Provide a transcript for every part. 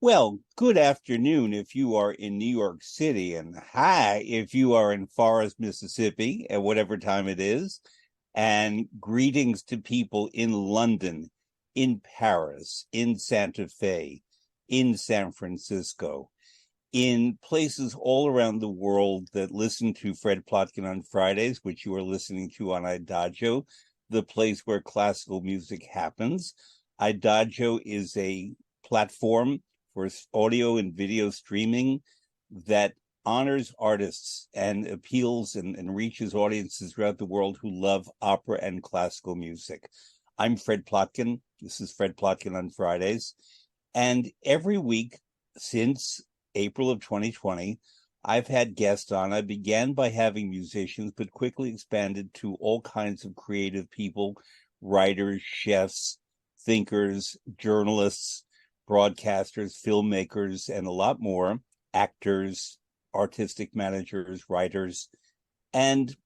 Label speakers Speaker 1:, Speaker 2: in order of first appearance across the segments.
Speaker 1: Well, good afternoon if you are in New York City, and hi if you are in Forest, Mississippi, at whatever time it is. And greetings to people in London, in Paris, in Santa Fe, in San Francisco, in places all around the world that listen to Fred Plotkin on Fridays, which you are listening to on Adagio, the place where classical music happens. Adagio is a platform for audio and video streaming that honors artists and appeals and reaches audiences throughout the world who love opera and classical music. I'm Fred Plotkin. This is Fred Plotkin on Fridays. And every week since April of 2020, I've had guests on. I began by having musicians, but quickly expanded to all kinds of creative people, writers, chefs, thinkers, journalists, broadcasters, filmmakers, and a lot more, actors, artistic managers, writers. And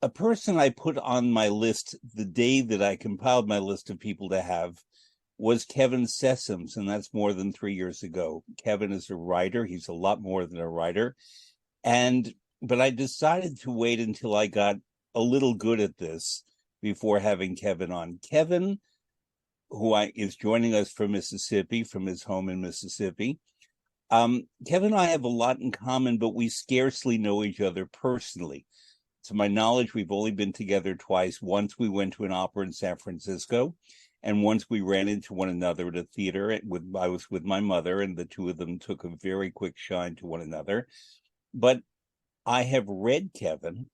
Speaker 1: a person I put on my list the day that I compiled my list of people to have was Kevin Sessums, and that's more than 3 years ago. Kevin is a writer. He's a lot more than a writer. But I decided to wait until I got a little good at this before having Kevin on. Kevin, is joining us from Mississippi, from his home in Mississippi. Kevin and I have a lot in common, but we scarcely know each other personally. To my knowledge, we've only been together twice. Once we went to an opera in San Francisco, and once we ran into one another at a theater. I was with my mother, and the two of them took a very quick shine to one another. But I have read Kevin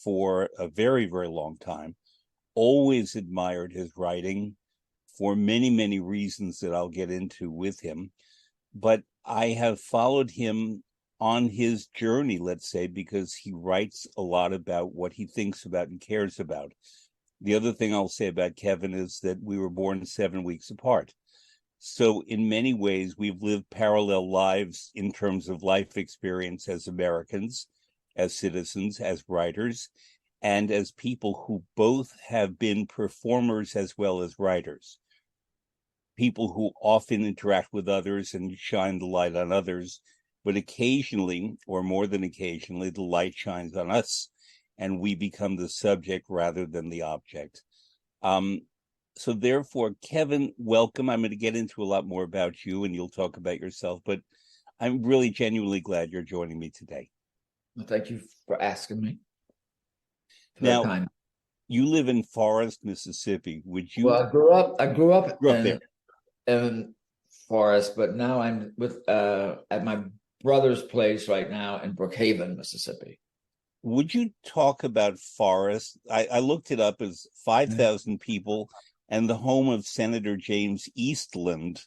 Speaker 1: for a very, very long time, always admired his writing, for many, many reasons that I'll get into with him. But I have followed him on his journey, let's say, because he writes a lot about what he thinks about and cares about. The other thing I'll say about Kevin is that we were born 7 weeks apart. So in many ways, we've lived parallel lives in terms of life experience as Americans, as citizens, as writers, and as people who both have been performers as well as writers. People who often interact with others and shine the light on others, but occasionally, or more than occasionally, the light shines on us and we become the subject rather than the object. So therefore, Kevin, welcome. I'm going to get into a lot more about you and you'll talk about yourself, but I'm really genuinely glad you're joining me today.
Speaker 2: Well, thank you for asking me.
Speaker 1: Now, you live in Forest, Mississippi. Would you?
Speaker 2: Well, I grew up
Speaker 1: there
Speaker 2: in Forest, but now I'm with at my brother's place right now in Brookhaven, Mississippi.
Speaker 1: Would you talk about Forest? I looked it up as 5,000 people and the home of Senator James Eastland,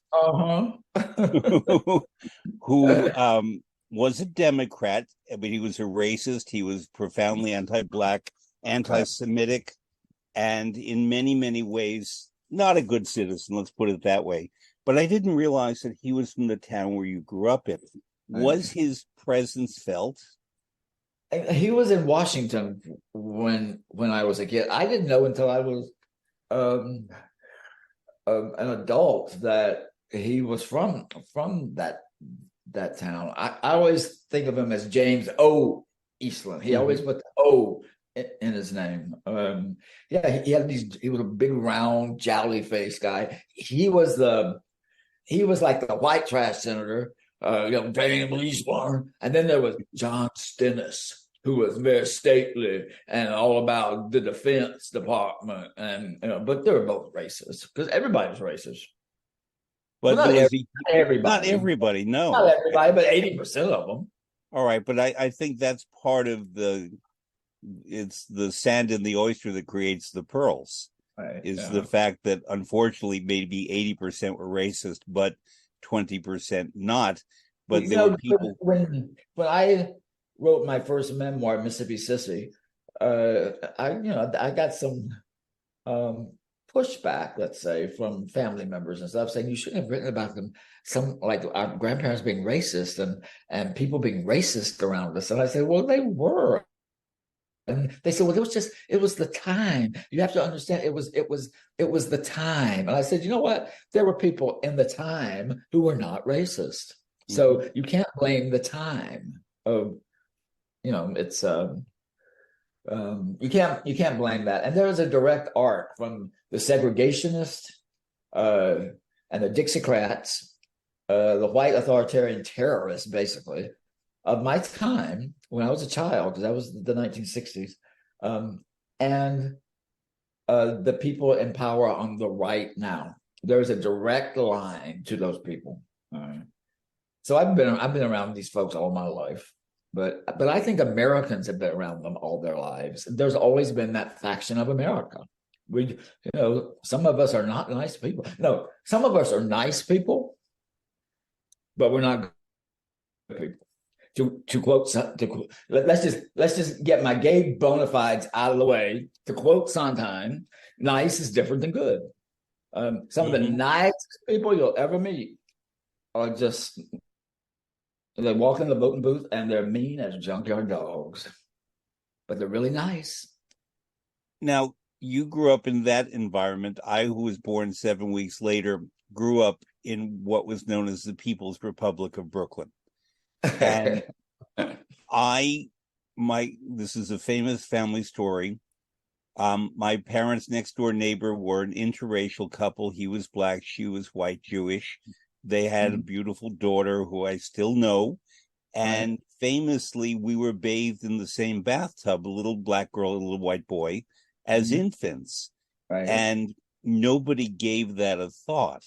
Speaker 1: who was a Democrat, but he was a racist. He was profoundly anti-Black, anti-Semitic, and in many, many ways, not a good citizen, let's put it that way. But I didn't realize that he was from the town where you grew up in. Was his presence felt?
Speaker 2: He was in Washington when I was a kid. I didn't know until I was an adult that he was from that town. I always think of him as James O. Eastland. He always put the O in his name. He was a big, round, jowly faced guy. He was like the white trash senator, James Eastland. And then there was John Stennis, who was very stately and all about the Defense Department. But they were both racist because everybody's racist.
Speaker 1: But
Speaker 2: not everybody.
Speaker 1: Not everybody, no.
Speaker 2: Not everybody, but 80% of them.
Speaker 1: All right, but I think that's part of it's the sand in the oyster that creates the pearls. Right, the fact that unfortunately maybe 80% were racist, but 20% not. But there were people.
Speaker 2: When I wrote my first memoir, Mississippi Sissy, I got some pushback, let's say, from family members and stuff, saying you shouldn't have written about them, some like our grandparents being racist and people being racist around us. And I said, well, they were. And they said, well, it was the time. You have to understand it was the time. And I said, you know what? There were people in the time who were not racist. So you can't blame the time of, it's you can't blame that. And there is a direct arc from the segregationists and the Dixiecrats, the white authoritarian terrorists, basically, of my time when I was a child, because that was the 1960s, and the people in power on the right now. There's a direct line to those people. So I've been around these folks all my life, but I think Americans have been around them all their lives. There's always been that faction of America. Some of us are not nice people. No, some of us are nice people, but we're not good people. To quote, let's just get my gay bona fides out of the way. To quote Sondheim, nice is different than good. Some of the nicest people you'll ever meet are just, they walk in the voting booth and they're mean as junkyard dogs, but they're really nice.
Speaker 1: Now, you grew up in that environment. I, who was born 7 weeks later, grew up in what was known as the People's Republic of Brooklyn. And this is a famous family story. My parents' next door neighbor were an interracial couple. He was Black, she was white Jewish. They had a beautiful daughter who I still know. And famously, we were bathed in the same bathtub, a little Black girl, a little white boy, as infants.
Speaker 2: Right.
Speaker 1: And nobody gave that a thought.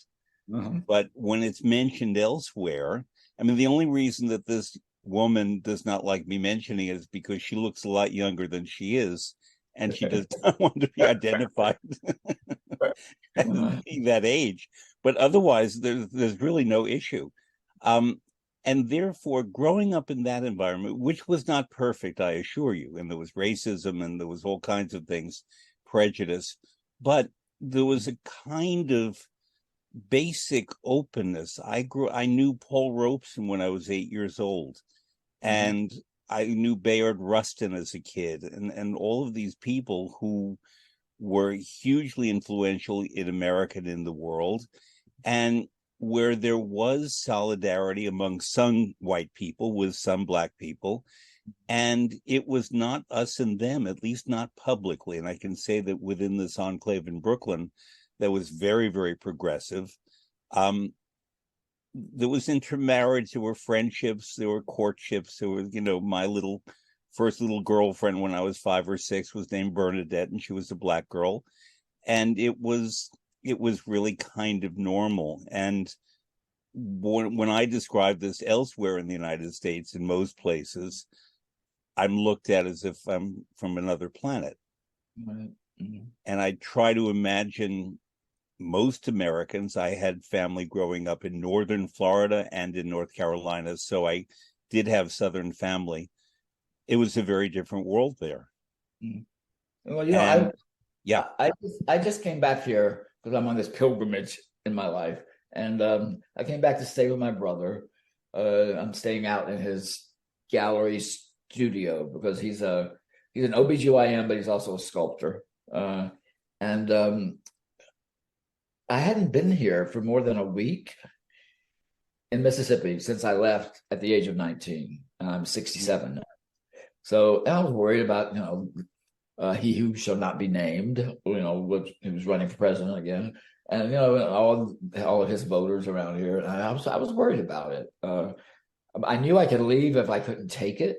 Speaker 1: But when it's mentioned elsewhere, I mean, the only reason that this woman does not like me mentioning it is because she looks a lot younger than she is, and she does not want to be identified as being that age. But otherwise, there's really no issue. And therefore, growing up in that environment, which was not perfect, I assure you, and there was racism and there was all kinds of things, prejudice, but there was a kind of basic openness. I knew Paul Robeson when I was 8 years old, and I knew Bayard Rustin as a kid, and all of these people who were hugely influential in America and in the world, and where there was solidarity among some white people with some Black people, and it was not us and them, at least not publicly. And I can say that within this enclave in Brooklyn, that was very, very progressive. There was intermarriage, there were friendships, there were courtships. There was, my first little girlfriend when I was 5 or 6 was named Bernadette, and she was a Black girl. And it was really kind of normal. And when I describe this elsewhere in the United States, in most places, I'm looked at as if I'm from another planet. And I try to imagine most Americans. I had family growing up in northern Florida and in North Carolina, so I did have Southern family. It was a very different world there.
Speaker 2: Well, I just came back here because I'm on this pilgrimage in my life, and I came back to stay with my brother. I'm staying out in his gallery studio because he's an OBGYN, but he's also a sculptor. And I hadn't been here for more than a week in Mississippi since I left at the age of 19. I'm 67 now. So I was worried about, he who shall not be named, he was running for president again. And, all of his voters around here. And I was worried about it. I knew I could leave if I couldn't take it,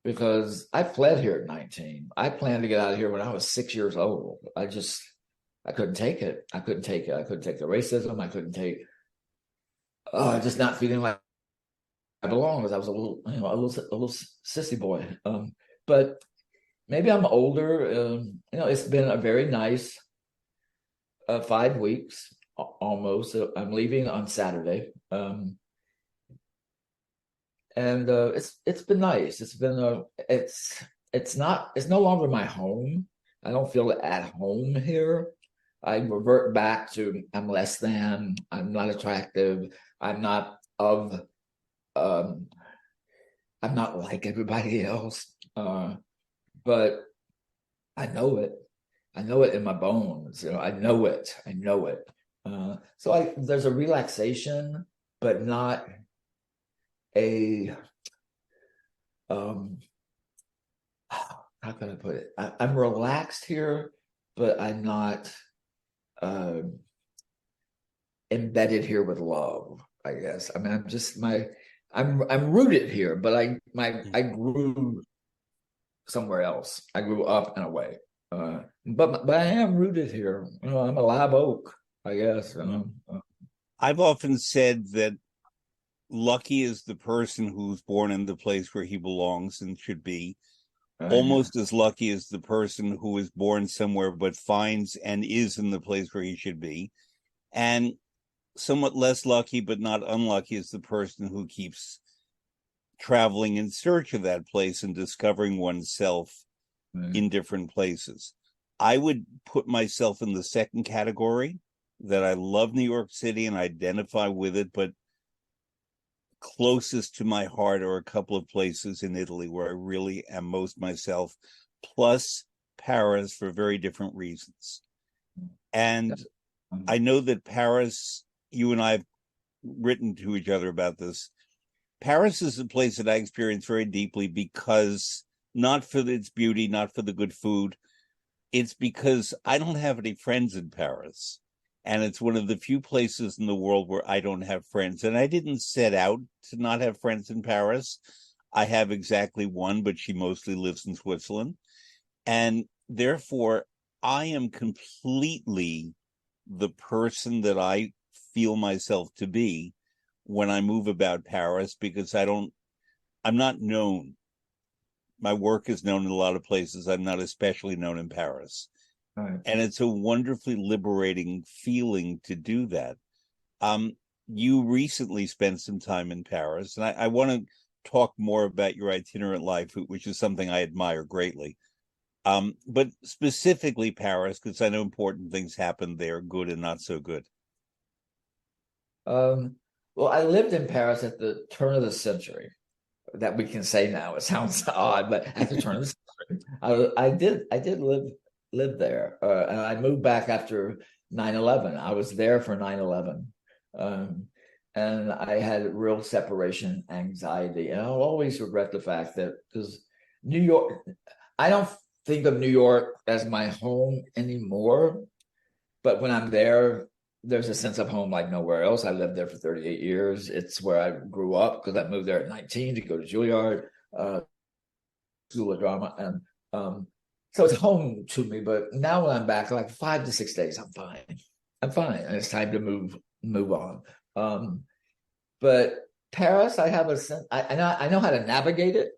Speaker 2: because I fled here at 19. I planned to get out of here when I was 6 years old. I couldn't take it. I couldn't take it. I couldn't take the racism. I couldn't take just not feeling like I belong, because I was a little sissy boy. But maybe I'm older. It's been a very nice 5 weeks almost. I'm leaving on Saturday. And it's been nice. It's no longer my home. I don't feel at home here. I revert back to I'm less than, I'm not attractive, I'm not like everybody else. But I know it. I know it in my bones. I know it. I know it. So there's a relaxation, but not a how can I put it? I'm relaxed here, but I'm not uh, embedded here with love, I guess. I mean, I'm rooted here, but I grew somewhere else. I grew up and away. But I am rooted here. I'm a live oak, I guess.
Speaker 1: I've often said that lucky is the person who's born in the place where he belongs and should be. Almost as lucky as the person who is born somewhere but finds and is in the place where he should be. And somewhat less lucky but not unlucky is the person who keeps traveling in search of that place and discovering oneself in different places. I would put myself in the second category, that I love New York City and identify with it, but closest to my heart are a couple of places in Italy where I really am most myself, plus Paris for very different reasons. And I know that Paris, you and I have written to each other about this. Paris is a place that I experience very deeply because not for its beauty, not for the good food. It's because I don't have any friends in Paris. And it's one of the few places in the world where I don't have friends. And I didn't set out to not have friends in Paris. I have exactly one, but she mostly lives in Switzerland. And therefore, I am completely the person that I feel myself to be when I move about Paris, because I'm not known. My work is known in a lot of places. I'm not especially known in Paris.
Speaker 2: Right.
Speaker 1: And it's a wonderfully liberating feeling to do that. You recently spent some time in Paris, and I want to talk more about your itinerant life, which is something I admire greatly. But specifically Paris, because I know important things happen there, good and not so good.
Speaker 2: Well, I lived in Paris at the turn of the century. That we can say now. It sounds odd, but at the turn of the century, I did live there. And I moved back after 9/11. I was there for 9/11. And I had real separation anxiety. And I'll always regret the fact that, because New York, I don't think of New York as my home anymore. But when I'm there, there's a sense of home like nowhere else. I lived there for 38 years. It's where I grew up, because I moved there at 19 to go to Juilliard, School of Drama. And so it's home to me. But now when I'm back, like 5 to 6 days, I'm fine. And it's time to move on. But Paris, I have a sense, I know how to navigate it.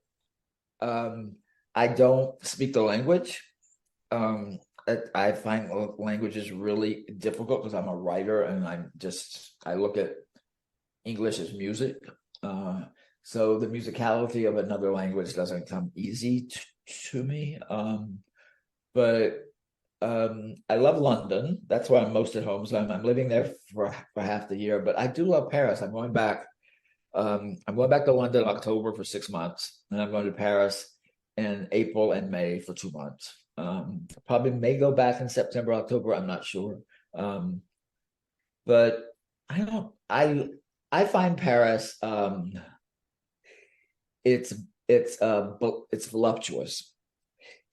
Speaker 2: I don't speak the language. I find languages really difficult because I'm a writer, and I look at English as music. So the musicality of another language doesn't come easy to me. But I love London. That's where I'm most at home. So I'm living there for half the year. But I do love Paris. I'm going back. I'm going back to London in October for 6 months, and I'm going to Paris in April and May for 2 months. Probably may go back in September, October. I'm not sure. But I find Paris, it's voluptuous.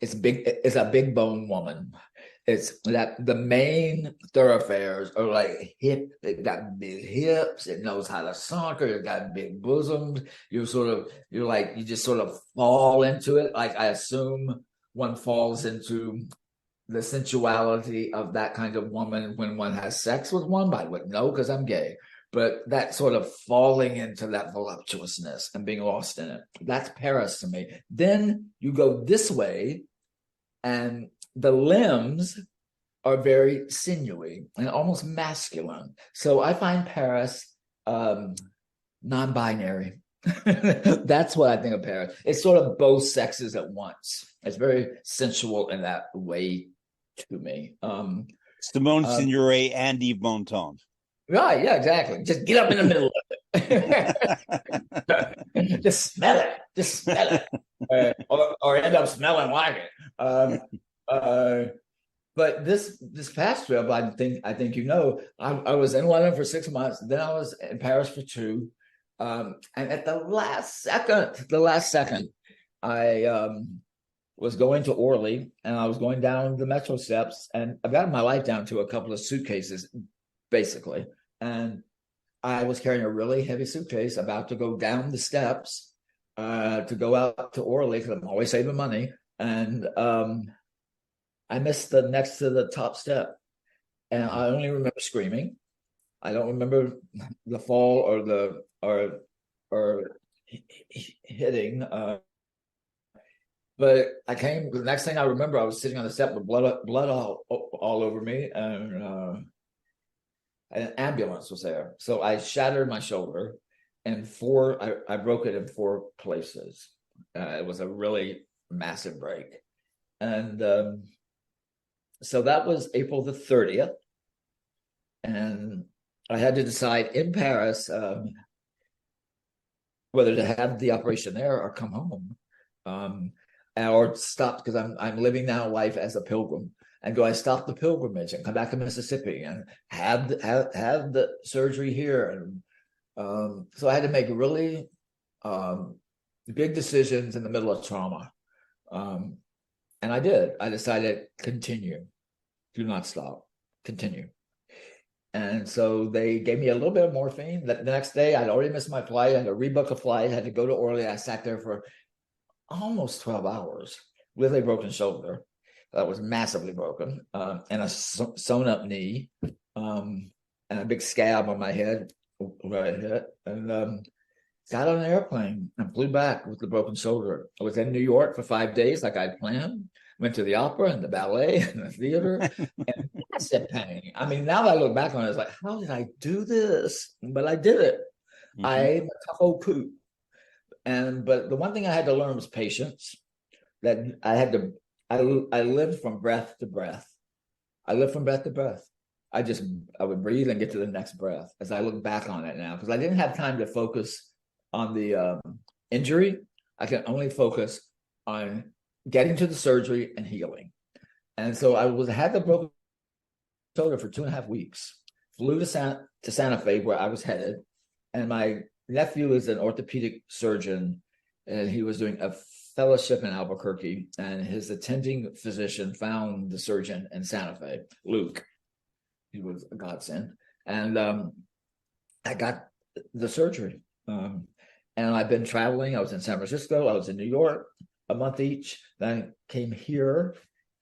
Speaker 2: It's big. It's a big bone woman. It's that the main thoroughfares are like hip. It got big hips. It knows how to soccer. It got big bosoms. You just sort of fall into it. Like, I assume one falls into the sensuality of that kind of woman when one has sex with one. I wouldn't know because I'm gay. But that sort of falling into that voluptuousness and being lost in it. That's Paris to me. Then you go this way, and the limbs are very sinewy and almost masculine. So I find Paris non-binary. That's what I think of Paris. It's sort of both sexes at once. It's very sensual in that way to me.
Speaker 1: Simone Signoret and Yves Montand.
Speaker 2: Right, yeah, exactly. Just get up in the middle of it. Just smell it. Or end up smelling like it. Uh, but this past trip, I think I was in London for 6 months. Then I was in Paris for two. And at the last second, I was going to Orly, and I was going down the metro steps, and I've gotten my life down to a couple of suitcases, basically. And I was carrying a really heavy suitcase, about to go down the steps to go out to Orly, because I'm always saving money. And I missed the next to the top step, and I only remember screaming. I don't remember the fall or hitting. But the next thing I remember, I was sitting on the step with blood all over me, and an ambulance was there. So I shattered my shoulder, and I broke it in four places. It was a really massive break. And so that was April the 30th. And I had to decide in Paris whether to have the operation there or come home. Or stop, because I'm living now life as a pilgrim. And do I stop the pilgrimage and come back to Mississippi and have the surgery here? And so I had to make really big decisions in the middle of trauma. And I did. I decided, continue. Do not stop. Continue. And so they gave me a little bit of morphine. The next day, I'd already missed my flight. I had to rebook a flight. I had to go to Orly. I sat there for almost 12 hours with a broken shoulder that was massively broken, and a sewn up knee, and a big scab on my head where I hit. And got on an airplane and flew back with the broken shoulder. I was in New York for 5 days like I'd planned. Went to the opera and the ballet and the theater, and massive pain. I mean, now that I look back on it, it's like, how did I do this? But I did it. Mm-hmm. I'm a tough old coot. But the one thing I had to learn was patience. That I lived from breath to breath. I lived from breath to breath. I would breathe and get to the next breath as I look back on it now, because I didn't have time to focus on the injury. I can only focus on getting to the surgery and healing. And so had the broken shoulder for 2.5 weeks. Flew to Santa Fe, where I was headed, and my nephew is an orthopedic surgeon, and he was doing a fellowship in Albuquerque, and his attending physician found the surgeon in Santa Fe, Luke. He was a godsend. And I got the surgery. And I've been traveling. I was in San Francisco. I was in New York a month each. Then I came here,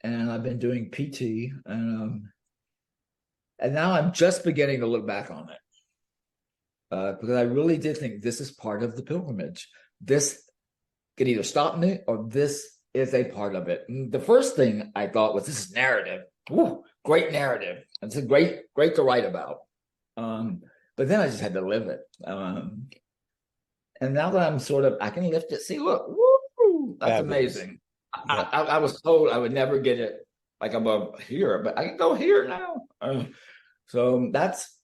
Speaker 2: and I've been doing PT. And now I'm just beginning to look back on it. Because I really did think this is part of the pilgrimage. This can either stop me, or this is a part of it. And the first thing I thought was, this is narrative. Ooh, great narrative. It's a great to write about. But then I just had to live it. And now that I'm I can lift it. See, look, woo, that's amazing. Yeah. I was told I would never get it like above here, but I can go here now. So that's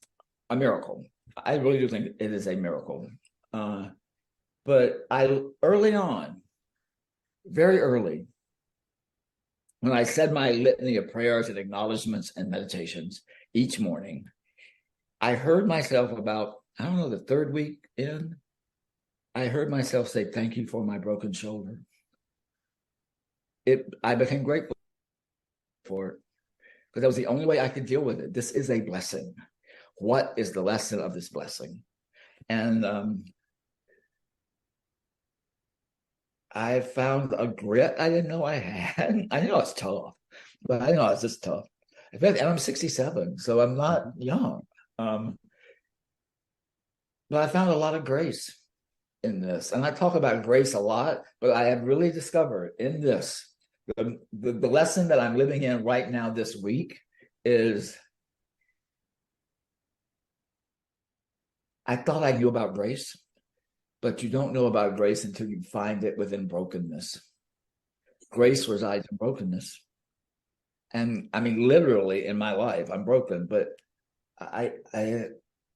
Speaker 2: a miracle. I really do think it is a miracle. But early on, very early, when I said my litany of prayers and acknowledgments and meditations each morning, I heard myself about, I don't know, the third week in, I heard myself say, thank you for my broken shoulder. I became grateful for it, because that was the only way I could deal with it. This is a blessing. What is the lesson of this blessing? And I found a grit I didn't know I had. I know it's tough, but I know it's just tough. And I'm 67, so I'm not young. But I found a lot of grace in this. And I talk about grace a lot, but I have really discovered in this, the lesson that I'm living in right now this week is, I thought I knew about grace, but you don't know about grace until you find it within brokenness. Grace resides in brokenness. And I mean, literally in my life, I'm broken, but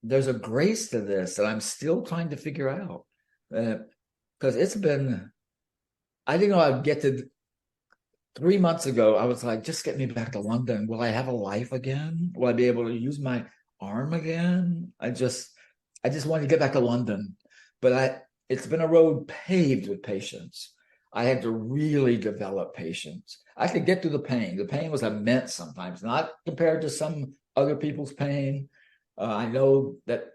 Speaker 2: there's a grace to this that I'm still trying to figure out. Because I didn't know I'd get to 3 months ago, I was like, just get me back to London. Will I have a life again? Will I be able to use my arm again? I just wanted to get back to London, but it's been a road paved with patience. I had to really develop patience. I could get through the pain. The pain was immense sometimes, not compared to some other people's pain. I know that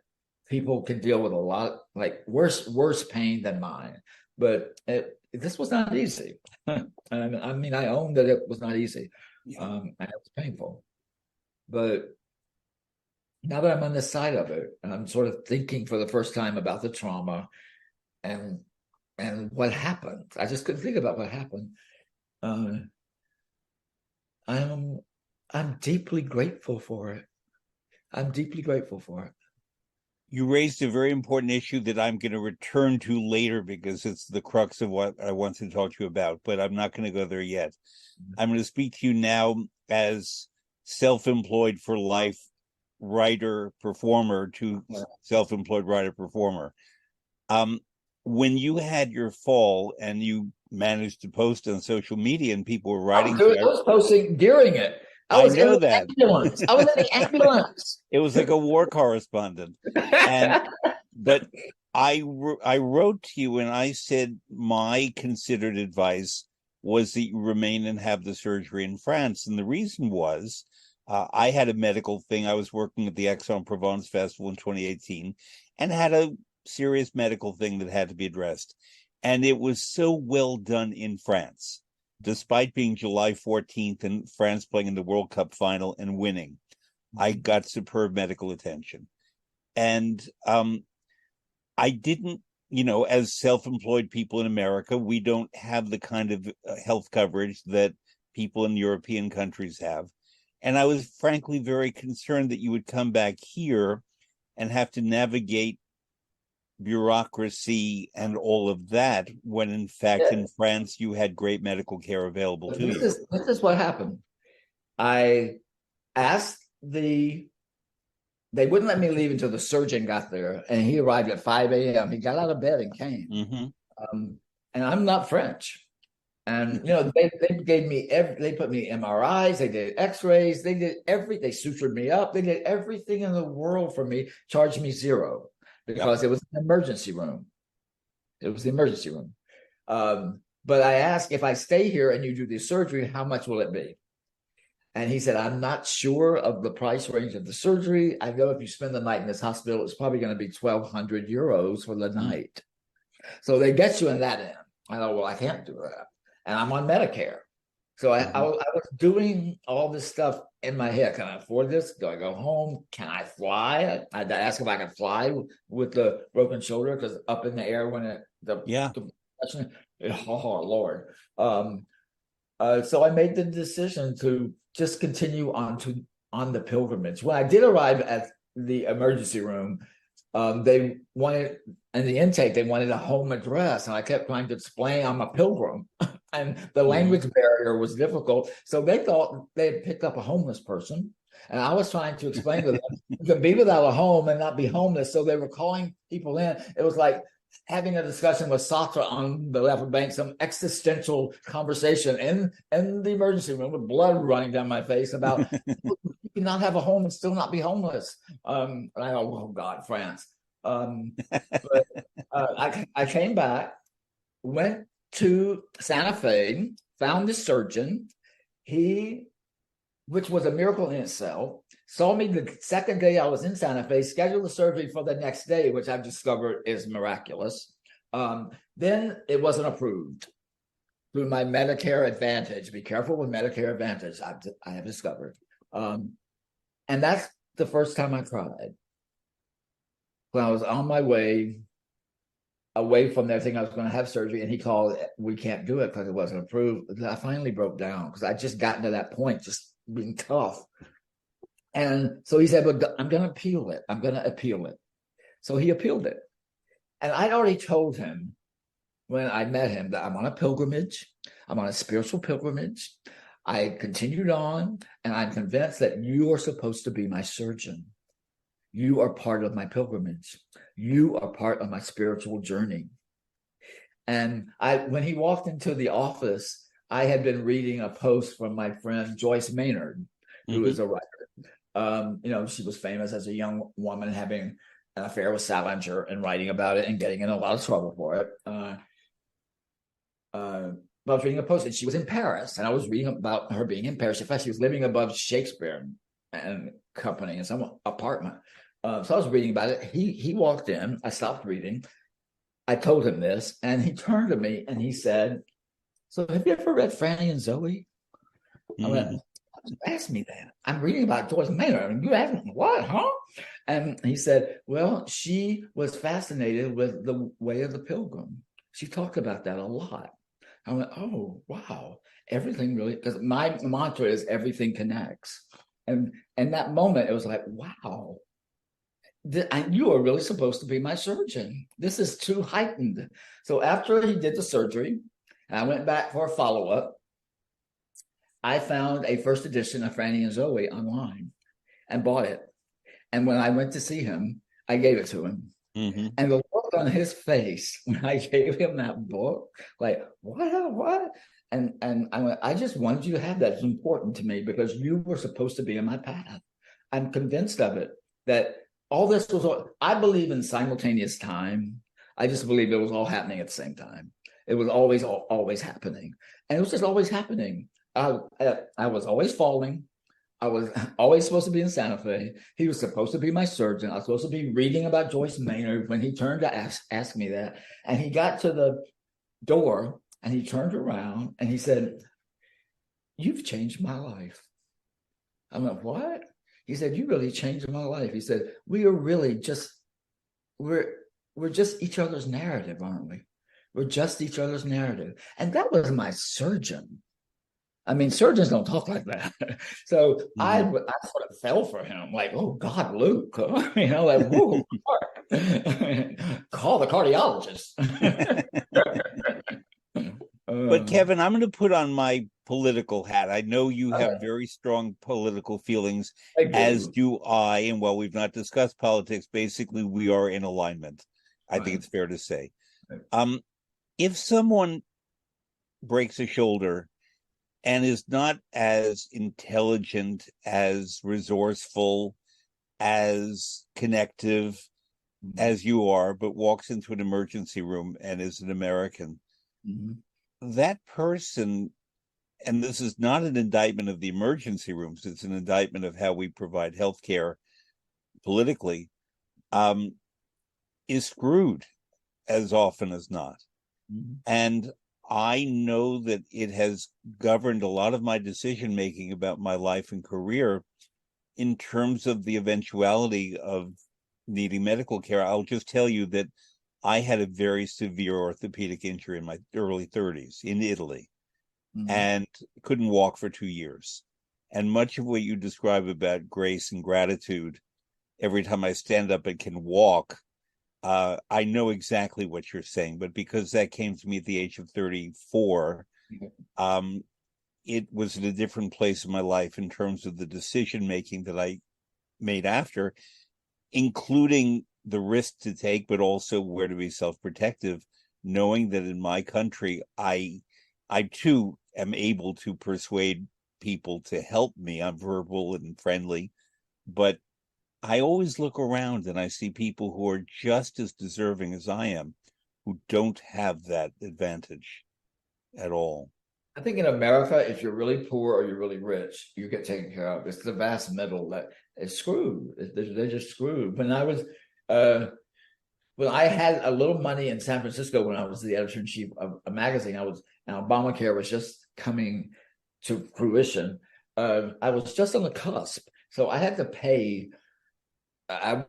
Speaker 2: people can deal with a lot like worse pain than mine, but this was not easy. And I mean, I own that it was not easy, and it was painful. But now that I'm on this side of it, and I'm sort of thinking for the first time about the trauma and what happened. I just couldn't think about what happened. Uh, I'm deeply grateful for it. I'm deeply grateful for it.
Speaker 1: You raised a very important issue that I'm going to return to later because it's the crux of what I want to talk to you about, but I'm not going to go there yet. I'm going to speak to you now as self-employed for life writer performer to self-employed writer performer. When you had your fall and you managed to post on social media and people were writing,
Speaker 2: I was posting during it. I was in
Speaker 1: know
Speaker 2: the
Speaker 1: that.
Speaker 2: ambulance. I was in the ambulance.
Speaker 1: It was like a war correspondent. But I wrote to you and I said my considered advice was that you remain and have the surgery in France. And the reason was I had a medical thing. I was working at the Aix-en-Provence Festival in 2018 and had a serious medical thing that had to be addressed. And it was so well done in France, despite being July 14th and France playing in the World Cup final and winning. I got superb medical attention. And I didn't, as self-employed people in America, we don't have the kind of health coverage that people in European countries have. And I was frankly very concerned that you would come back here and have to navigate bureaucracy and all of that, when in fact in France you had great medical care available to you.
Speaker 2: This is what happened. I asked they wouldn't let me leave until the surgeon got there, and he arrived at 5 a.m. He got out of bed and came. And I'm not French. And they gave me they put me MRIs, they did X-rays, they did they sutured me up, they did everything in the world for me, charged me zero because it was an emergency room. It was the emergency room. But I asked, if I stay here and you do the surgery, how much will it be? And he said, I'm not sure of the price range of the surgery. I know if you spend the night in this hospital, it's probably going to be 1,200 euros for the night. So they get you in that end. I thought, well, I can't do that. And I'm on Medicare. So I was doing all this stuff in my head. Can I afford this? Do I go home? Can I fly? I had to ask if I could fly with the broken shoulder, because up in the air when oh, Lord. So I made the decision to just continue on the pilgrimage. When I did arrive at the emergency room, they wanted, in the intake, they wanted a home address. And I kept trying to explain I'm a pilgrim. And the language barrier was difficult. So they thought they had picked up a homeless person. And I was trying to explain to them, you can be without a home and not be homeless. So they were calling people in. It was like having a discussion with Sartre on the left bank, some existential conversation in the emergency room with blood running down my face about you cannot have a home and still not be homeless. And I thought, oh God, France. But I came back, went to Santa Fe, found the surgeon. Which was a miracle in itself, saw me the second day I was in Santa Fe, scheduled the surgery for the next day, which I've discovered is miraculous. Then it wasn't approved through my Medicare Advantage. Be careful with Medicare Advantage, I have discovered. And that's the first time I cried. When I was on my way away from there, thinking I was going to have surgery, and he called, we can't do it because it wasn't approved. I finally broke down because I just gotten to that point, just being tough. And so he said, well, I'm going to appeal it. I'm going to appeal it. So he appealed it. And I'd already told him when I met him that I'm on a pilgrimage. I'm on a spiritual pilgrimage. I continued on, and I'm convinced that you are supposed to be my surgeon. You are part of my pilgrimage. You are part of my spiritual journey. And when he walked into the office, I had been reading a post from my friend Joyce Maynard, who is a writer. She was famous as a young woman having an affair with Salinger and writing about it and getting in a lot of trouble for it. But I was reading a post, and she was in Paris, and I was reading about her being in Paris. In fact, she was living above Shakespeare and Company in some apartment. So I was reading about it. He walked in. I stopped reading. I told him this, and he turned to me and he said, "So have you ever read Franny and Zoe?" I went, "Ask me that. I'm reading about Joyce Maynard. And you asked me what, huh?" And he said, "Well, she was fascinated with the Way of the Pilgrim. She talked about that a lot." I went, "Oh, wow. Everything really," because my mantra is everything connects. And that moment, it was like, wow, you are really supposed to be my surgeon. This is too heightened. So after he did the surgery, and I went back for a follow-up, I found a first edition of Franny and Zoe online and bought it. And when I went to see him, I gave it to him. And the look on his face when I gave him that book, like, what? And I went, "I just wanted you to have that. It's important to me because you were supposed to be in my path. I'm convinced of it, that all this was, I believe in simultaneous time. I just believe it was all happening at the same time. It was always happening. And it was just always happening. I was always falling. I was always supposed to be in Santa Fe. He was supposed to be my surgeon. I was supposed to be reading about Joyce Maynard when he turned to ask me that. And he got to the door and he turned around and he said, "You've changed my life." I went, "What?" He said, "You really changed my life." He said, "We are really just, we're just each other's narrative, aren't we? We're just each other's narrative." And that was my surgeon. I mean, surgeons don't talk like that. So I sort of fell for him, like, "Oh God, Luke," like, "Whoa, call the cardiologist."
Speaker 1: But Kevin, I'm going to put on my political hat. I know you have very strong political feelings, as do I. And while we've not discussed politics, basically we are in alignment. I think it's fair to say. If someone breaks a shoulder and is not as intelligent, as resourceful, as connective as you are, but walks into an emergency room and is an American, that person, and this is not an indictment of the emergency rooms, it's an indictment of how we provide healthcare politically, is screwed as often as not. And I know that it has governed a lot of my decision making about my life and career in terms of the eventuality of needing medical care. I'll just tell you that I had a very severe orthopedic injury in my early 30s in Italy and couldn't walk for 2 years. And much of what you describe about grace and gratitude, every time I stand up and can walk, I know exactly what you're saying, but because that came to me at the age of 34, it was in a different place in my life in terms of the decision making that I made after, including the risk to take, but also where to be self-protective, knowing that in my country, I too am able to persuade people to help me. I'm verbal and friendly, but I always look around and I see people who are just as deserving as I am, who don't have that advantage at all.
Speaker 2: I think in America, if you're really poor or you're really rich, you get taken care of. It's the vast middle that is screwed. They're just screwed. When I had a little money in San Francisco when I was the editor-in-chief of a magazine, and Obamacare was just coming to fruition. I was just on the cusp, so I had to pay. I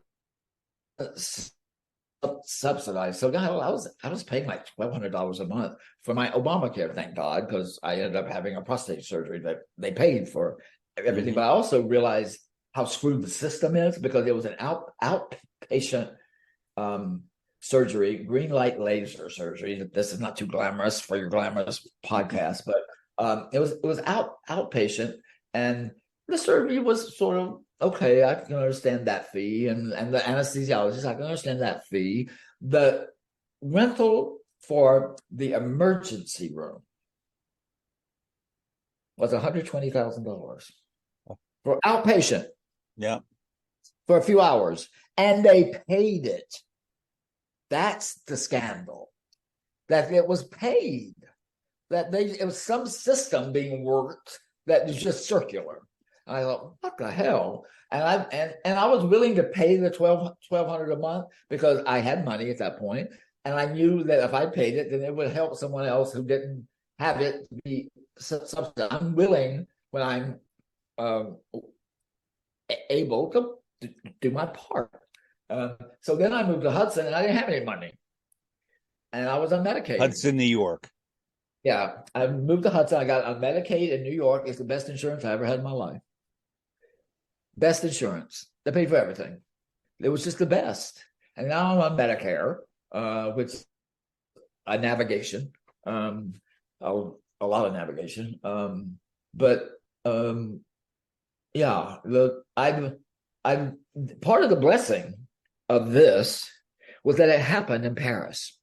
Speaker 2: subsidized. So now I was paying like $1,200 a month for my Obamacare, thank God, because I ended up having a prostate surgery that they paid for everything. But I also realized how screwed the system is because it was an outpatient surgery, green light laser surgery. This is not too glamorous for your glamorous podcast, but it was outpatient, and the surgery was sort of okay. I can understand that fee, and the anesthesiologist, I can understand that fee. The rental for the emergency room was $120,000 for outpatient.
Speaker 1: Yeah.
Speaker 2: For a few hours, and they paid it. That's the scandal. That it was paid. That it was some system being worked that was just circular. And I thought, what the hell? And I was willing to pay the $1,200 a month because I had money at that point, and I knew that if I paid it, then it would help someone else who didn't have it to be subsidized. I'm willing when I'm able to do my part. So then I moved to Hudson, and I didn't have any money, and I was on Medicaid.
Speaker 1: Hudson, New York.
Speaker 2: Yeah, I moved to Hudson. I got on Medicaid in New York. It's the best insurance I ever had in my life. Best insurance. They paid for everything. It was just the best. And now I'm on Medicare, which a navigation, a lot of navigation. Yeah, I'm part of the blessing of this was that it happened in Paris.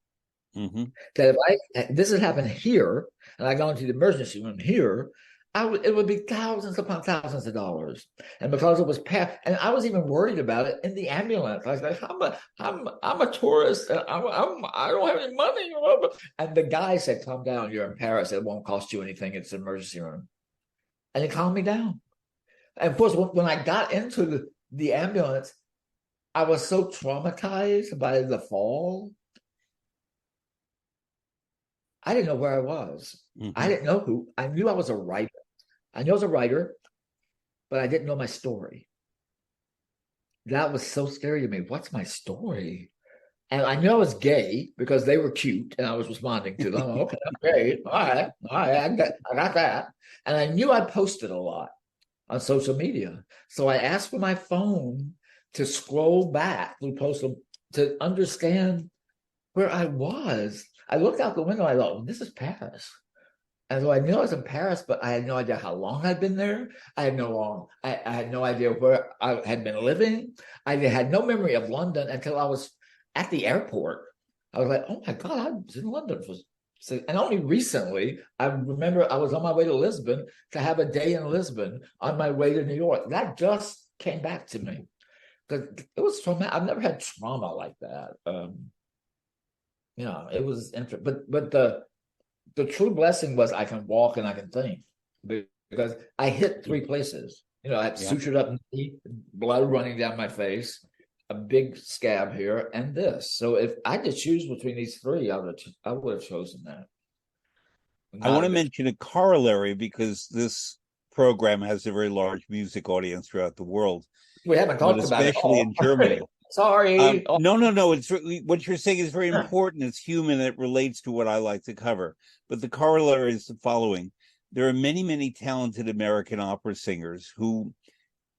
Speaker 1: Mm-hmm.
Speaker 2: That if this had happened here and I got into the emergency room here, it would be thousands upon thousands of dollars. And because it was and I was even worried about it in the ambulance. I was like, I'm a tourist. And I don't have any money. And the guy said, calm down. You're in Paris. It won't cost you anything. It's an emergency room. And he calmed me down. And of course, when I got into the ambulance, I was so traumatized by the fall. I didn't know where I was. Mm-hmm. I didn't know who. I knew I was a writer. I knew I was a writer, but I didn't know my story. That was so scary to me. What's my story? And I knew I was gay because they were cute and I was responding to them. Okay, I'm gay. All right, I got that. And I knew I posted a lot on social media. So I asked for my phone to scroll back through posts to understand where I was. I looked out the window. I thought, well, this is Paris. And so I knew I was in Paris, but I had no idea how long I'd been there. I had no idea where I had been living. I had no memory of London until I was at the airport. I was like, oh my God, I was in London and only recently, I remember I was on my way to Lisbon to have a day in Lisbon on my way to New York. That just came back to me. Because it was traumatic. I've never had trauma like that. It was interesting. But the true blessing was I can walk and I can think because I hit 3 places. I had sutured up knee, blood running down my face, a big scab here, and this. So if I could choose between these 3, I would have chosen that.
Speaker 1: I want to mention a corollary because this program has a very large music audience throughout the world.
Speaker 2: We haven't talked about it,
Speaker 1: especially in Germany.
Speaker 2: Sorry.
Speaker 1: No. It's what you're saying is very important. It's human. It relates to what I like to cover. But the corollary is the following: there are many, many talented American opera singers who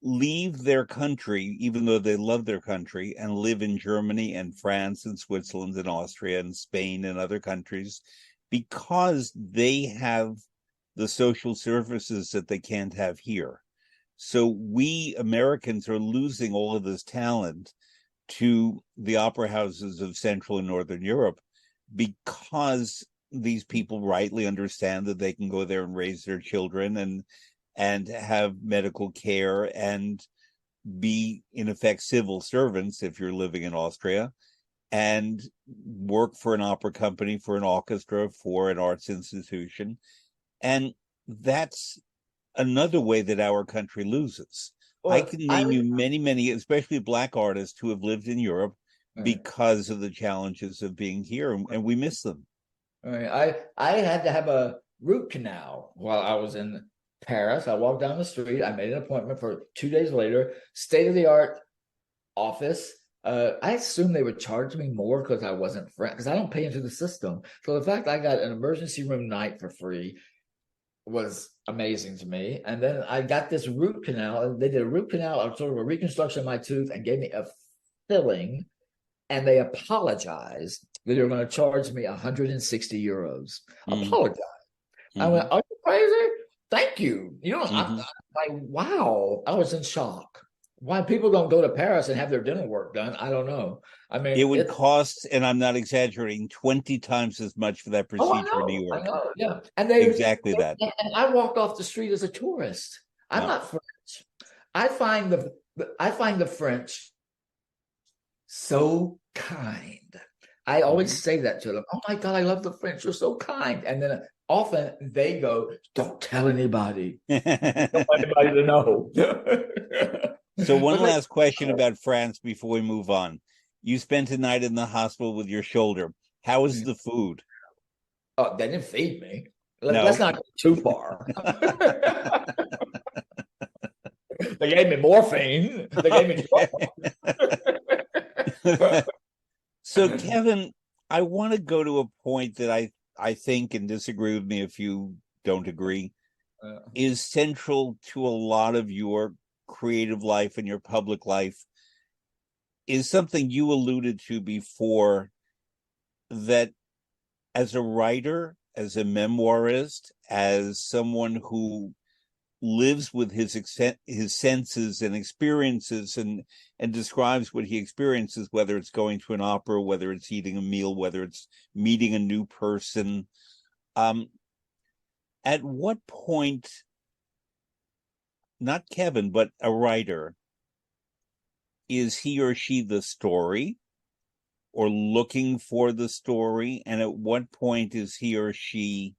Speaker 1: leave their country, even though they love their country, and live in Germany and France and Switzerland and Austria and Spain and other countries because they have the social services that they can't have here. So we Americans are losing all of this talent to the opera houses of Central and Northern Europe because these people rightly understand that they can go there and raise their children and have medical care and be, in effect, civil servants if you're living in Austria, and work for an opera company, for an orchestra, for an arts institution. And that's another way that our country loses. Well, I can name you many, many, especially Black artists who have lived in Europe because of the challenges of being here, and we miss them.
Speaker 2: I had to have a root canal while I was in Paris. I walked down the street. I made an appointment for 2 days later. State-of-the-art office. I assumed they would charge me more because I wasn't French, because I don't pay into the system. So the fact I got an emergency room night for free was amazing to me. And then I got this root canal. They did a root canal, or sort of a reconstruction of my tooth, and gave me a filling. And they apologized that they were going to charge me 160 euros. Apologize. I went, are you crazy? Thank you. I'm like, wow. I was in shock. why people don't go to Paris and have their dental work done, I don't know. I mean,
Speaker 1: It would cost, and I'm not exaggerating, 20 times as much for that procedure in New
Speaker 2: I
Speaker 1: York.
Speaker 2: know, yeah.
Speaker 1: Exactly that.
Speaker 2: And I walked off the street as a tourist. I'm
Speaker 1: Yeah.
Speaker 2: not French. I find the French so kind. I always say that to them. Oh my God, I love the French. You're so kind. And then often they go, don't tell anybody. Don't want anybody to know.
Speaker 1: So one last question about France before we move on. You spent a night in the hospital with your shoulder. How was the food?
Speaker 2: Oh, they didn't feed me.
Speaker 1: No.
Speaker 2: Let's not go too far. They gave me morphine. They gave me
Speaker 1: So, Kevin, I want to go to a point that I think, and disagree with me if you don't agree, is central to a lot of your creative life and your public life, is something you alluded to before, that as a writer, as a memoirist, as someone who lives with his senses and experiences and describes what he experiences, whether it's going to an opera, whether it's eating a meal, whether it's meeting a new person. At what point, not Kevin, but a writer, is he or she the story or looking for the story? And at what point is he or she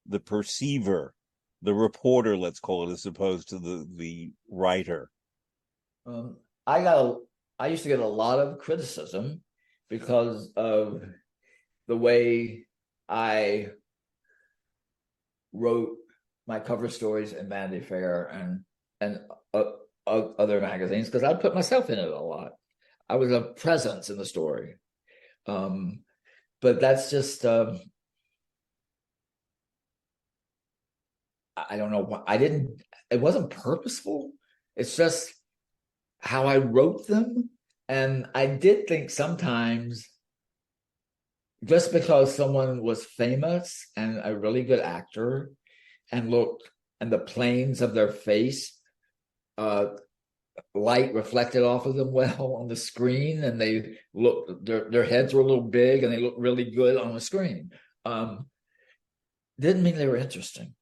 Speaker 1: the perceiver, the reporter, let's call it, as opposed to the writer?
Speaker 2: I used to get a lot of criticism because of the way I wrote my cover stories in Vanity Fair and other magazines, because I put myself in it a lot. I was a presence in the story. But that's just I don't know. It wasn't purposeful. It's just how I wrote them. And I did think sometimes, just because someone was famous and a really good actor and the planes of their face, light reflected off of them well on the screen, and they looked, their heads were a little big and they looked really good on the screen. Didn't mean they were interesting.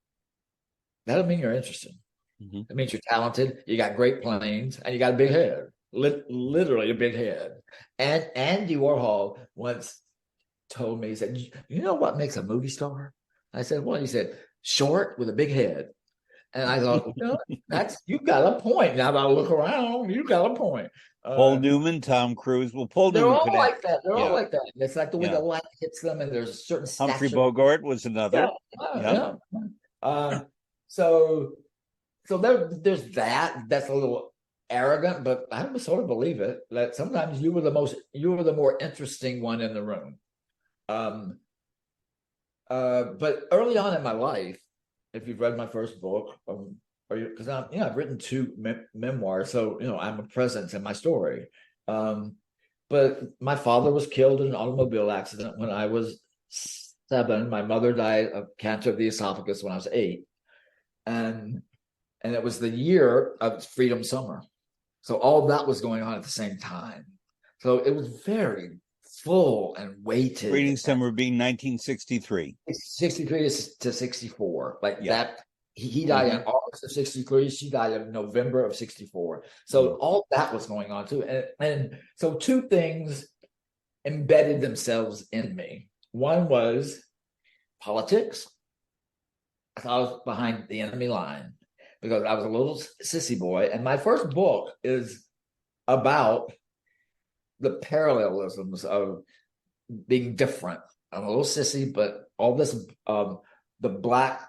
Speaker 2: That doesn't mean you're interesting. Mm-hmm. It means you're talented, you got great planes, and you got a big head. Literally a big head. And Andy Warhol once told me, he said, you know what makes a movie star? I said, what? He said, short with a big head. And I thought, you got a point. Now that I look around, you got a point.
Speaker 1: Paul Newman, Tom Cruise. Well, Paul
Speaker 2: they're
Speaker 1: Newman
Speaker 2: all like that. They're all like that. It's like the way the light hits them, and there's a certain
Speaker 1: Humphrey Bogart was another.
Speaker 2: So there's that. That's a little arrogant, but I would sort of believe it, that sometimes you were the more interesting one in the room. But early on in my life, if you've read my first book, because I've written 2 memoirs, so I'm a presence in my story. But my father was killed in an automobile accident when I was 7. My mother died of cancer of the esophagus when I was 8, and it was the year of Freedom Summer, so all that was going on at the same time. So it was very full and weighted.
Speaker 1: Freedom Summer being 1963.
Speaker 2: 63 to 64. That. He died in August of 63. She died in November of 64. So all that was going on too. And so 2 things embedded themselves in me. One was politics. I was behind the enemy line because I was a little sissy boy. And my first book is about the parallelisms of being different. I'm a little sissy, but all this, the Black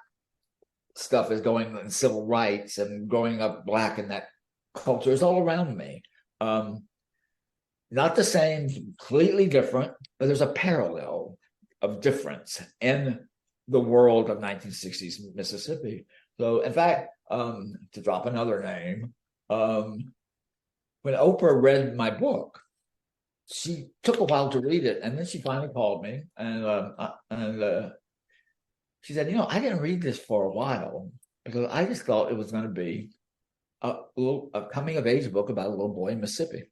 Speaker 2: stuff is going in civil rights and growing up Black, and that culture is all around me. Not the same, completely different, but there's a parallel of difference in the world of 1960s Mississippi. So, in fact, to drop another name, when Oprah read my book, she took a while to read it, and then she finally called me, and she said, I didn't read this for a while because I just thought it was going to be a coming of age book about a little boy in Mississippi,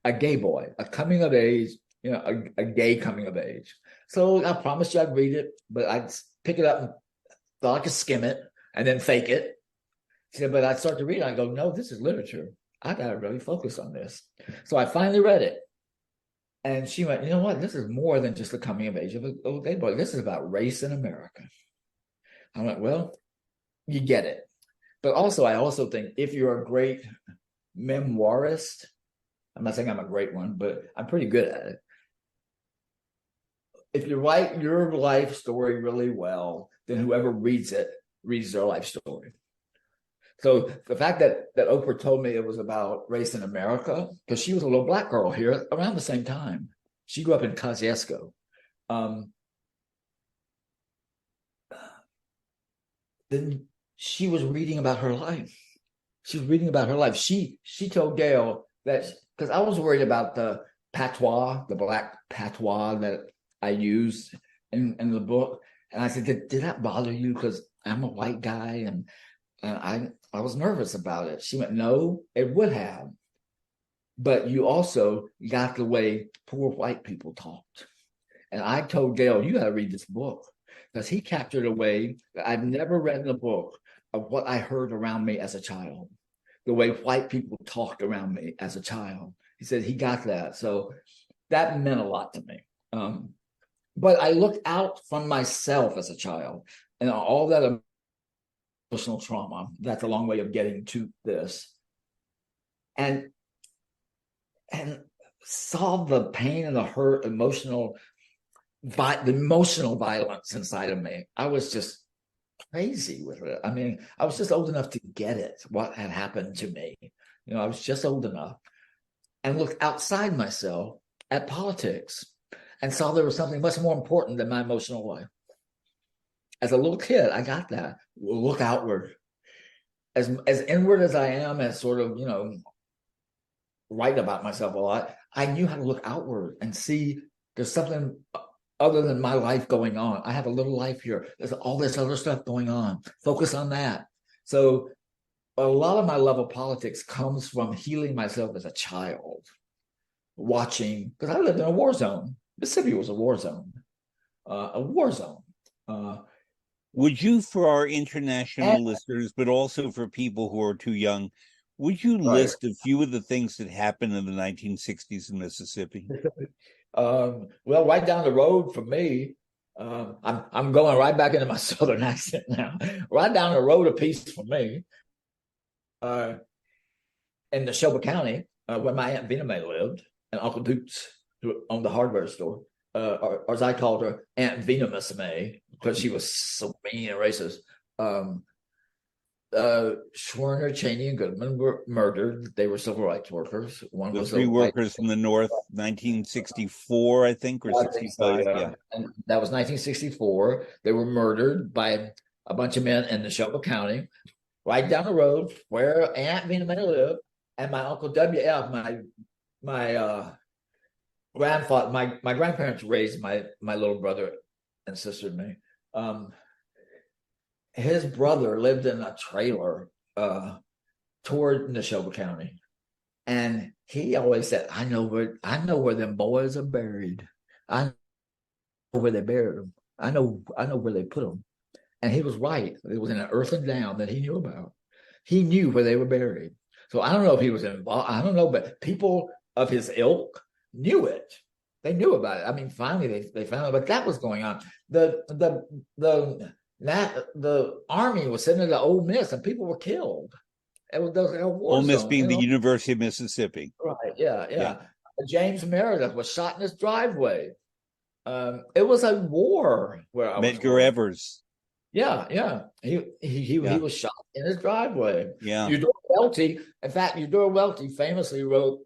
Speaker 2: a gay boy, a coming of age, a gay coming of age. So I promised you I'd read it, but I'd pick it up and thought I could skim it and then fake it. She said, but I'd start to read it. I go, no, this is literature. I got to really focus on this. So I finally read it. And she went, you know what? This is more than just the coming of age of a little gay boy. This is about race in America. I went, well, you get it. But also, I also think if you're a great memoirist, I'm not saying I'm a great one, but I'm pretty good at it. If you write your life story really well, then whoever reads it reads their life story. So the fact that Oprah told me it was about race in America, because she was a little Black girl here around the same time. She grew up in Kosciuszko. Then she was reading about her life. She was reading about her life. She told Gail that, because I was worried about the patois, the Black patois that I used in the book. And I said, did that bother you? Because I'm a white guy and I was nervous about it. She went, no, it would have. But you also got the way poor white people talked. And I told Gail, you got to read this book, because he captured a way that I've never read in a book of what I heard around me as a child, the way white people talked around me as a child. He said he got that. So that meant a lot to me. But I looked out from myself as a child and all that emotional trauma. That's a long way of getting to this. And saw the pain and the hurt, the emotional violence inside of me. I was just crazy with it. I mean, I was just old enough to get it, what had happened to me. I was just old enough, and looked outside myself at politics and saw there was something much more important than my emotional life. As a little kid, I got that. Look outward. As inward as I am, as sort of, write about myself a lot, I knew how to look outward and see there's something other than my life going on. I have a little life here. There's all this other stuff going on. Focus on that. So a lot of my love of politics comes from healing myself as a child, watching, because I lived in a war zone. Mississippi was a war zone.
Speaker 1: Would you, for our international listeners, but also for people who are too young, would you list a few of the things that happened in the 1960s in Mississippi?
Speaker 2: Well, right down the road from me, I'm going right back into my Southern accent now. Right down the road a piece from me, in Neshoba County, where my Aunt Vina Mae lived, and Uncle Dukes, who owned the hardware store, or as I called her, Aunt Vina Miss May, because she was so mean and racist. Schwerner, Cheney, and Goodman were murdered. They were civil rights workers. One
Speaker 1: the
Speaker 2: was
Speaker 1: three workers from the North, 1964, I think, or 65. So, yeah.
Speaker 2: And that was 1964. They were murdered by a bunch of men in Neshoba County, right down the road where Aunt Vina May lived, and my Uncle W.F., my grandfather, my grandparents raised my little brother and sister and me. His brother lived in a trailer toward Neshoba County, and he always said, I know where them boys are buried. I know where they buried them. I know where they put them." And he was right. It was in an earthen down that he knew about. He knew where they were buried. So I don't know if he was involved. I don't know, but people of his ilk knew it. They knew about it. I mean, finally they found it, but that was going on. The army was sent into Ole Miss, and people were killed. It was a war
Speaker 1: Ole Miss
Speaker 2: zone,
Speaker 1: being the University of Mississippi.
Speaker 2: Right? Yeah. James Meredith was shot in his driveway. It was a war where I was.
Speaker 1: Medgar Evers.
Speaker 2: Yeah. He was shot in his driveway.
Speaker 1: Yeah.
Speaker 2: Eudora Welty, in fact, Eudora Welty famously wrote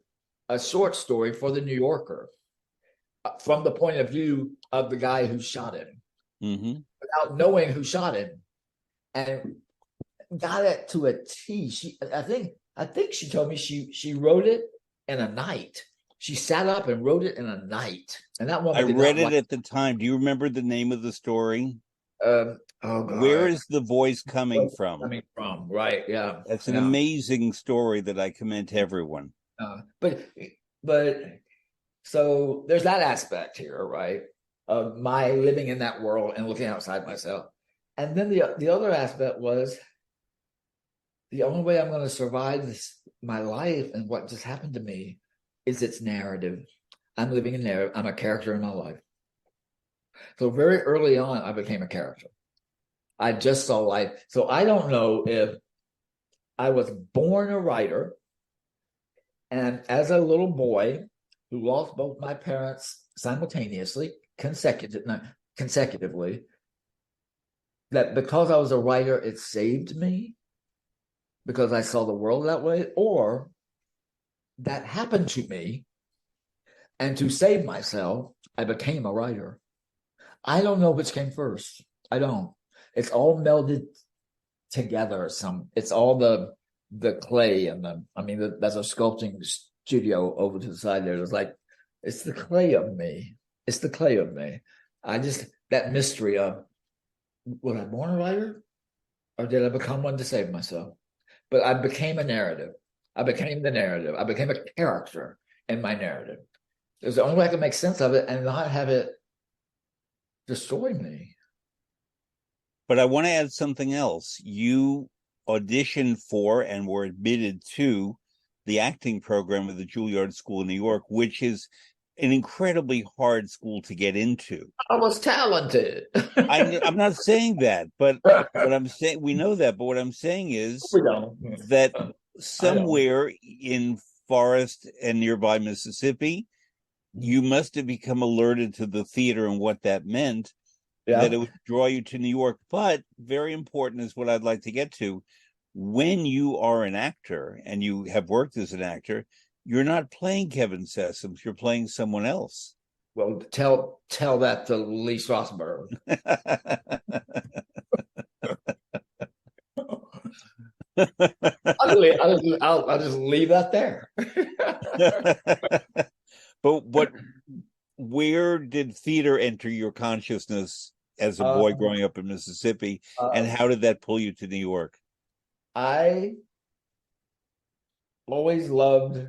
Speaker 2: a short story for the New Yorker from the point of view of the guy who shot him, without knowing who shot him, and got it to a T. I think she told me she wrote it in a night. She sat up and wrote it in a night, and that one
Speaker 1: I read it at the time. Do you remember the name of the story?
Speaker 2: Oh
Speaker 1: Where
Speaker 2: God,
Speaker 1: is the voice coming
Speaker 2: where's it
Speaker 1: from?
Speaker 2: coming from? Right? Yeah,
Speaker 1: That's an
Speaker 2: yeah.
Speaker 1: amazing story that I commend to everyone.
Speaker 2: But so there's that aspect here, right? Of my living in that world and looking outside myself. And then the other aspect was the only way I'm going to survive my life and what just happened to me is its narrative. I'm living a narrative. I'm a character in my life. So very early on, I became a character. I just saw life. So I don't know if I was born a writer, and as a little boy who lost both my parents simultaneously, consecutively, that because I was a writer, it saved me because I saw the world that way, or that happened to me, and to save myself, I became a writer. I don't know which came first. I don't. It's all melded together. It's all the clay and there's a sculpting studio over to the side there. It's like it's the clay of me. It's the clay of me. I just that mystery of was I born a writer or did I become one to save myself? But I became a narrative. I became the narrative. I became a character in my narrative. It was the only way I could make sense of it and not have it destroy me.
Speaker 1: But I want to add something else. You auditioned for and were admitted to the acting program of the Juilliard School in New York, which is an incredibly hard school to get into.
Speaker 2: I was talented.
Speaker 1: I'm not saying that, but what I'm saying, we know that, but what I'm saying is
Speaker 2: We don't.
Speaker 1: that
Speaker 2: I don't.
Speaker 1: somewhere in Forest and nearby Mississippi, you must have become alerted to the theater and what that meant, that it
Speaker 2: Yeah.
Speaker 1: would draw you to New York. But very important is what I'd like to get to. When you are an actor and you have worked as an actor, you're not playing Kevin Sessums, you're playing someone else.
Speaker 2: Well, tell that to Lee Strasberg. I'll just leave that there.
Speaker 1: But where did theater enter your consciousness as a boy
Speaker 2: um,
Speaker 1: growing up in Mississippi, and
Speaker 2: um,
Speaker 1: how did that pull you to New York?
Speaker 2: I always loved.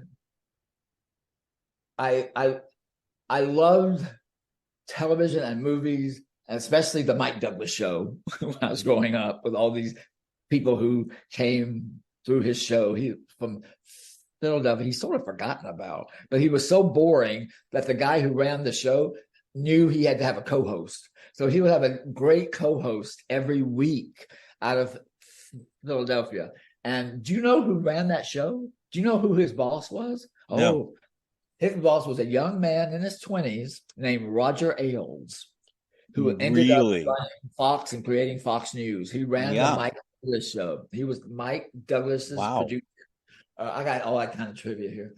Speaker 2: I I I loved television and movies, and especially the Mike Douglas show when I was growing up with all these people who came through his show. He from Philadelphia, he's sort of forgotten about, but he was so boring that the guy who ran the show knew he had to have a co-host. So he would have a great co-host every week out of Philadelphia. And do you know who ran that show? Do you know who his boss was?
Speaker 1: No.
Speaker 2: Oh, his boss was a young man in his 20s named Roger Ailes, who ended up
Speaker 1: Really?
Speaker 2: running Fox and creating Fox News. He ran the
Speaker 1: Yeah.
Speaker 2: Mike Douglas show. He was Mike Douglas's
Speaker 1: Wow.
Speaker 2: producer. I got all that kind of trivia here.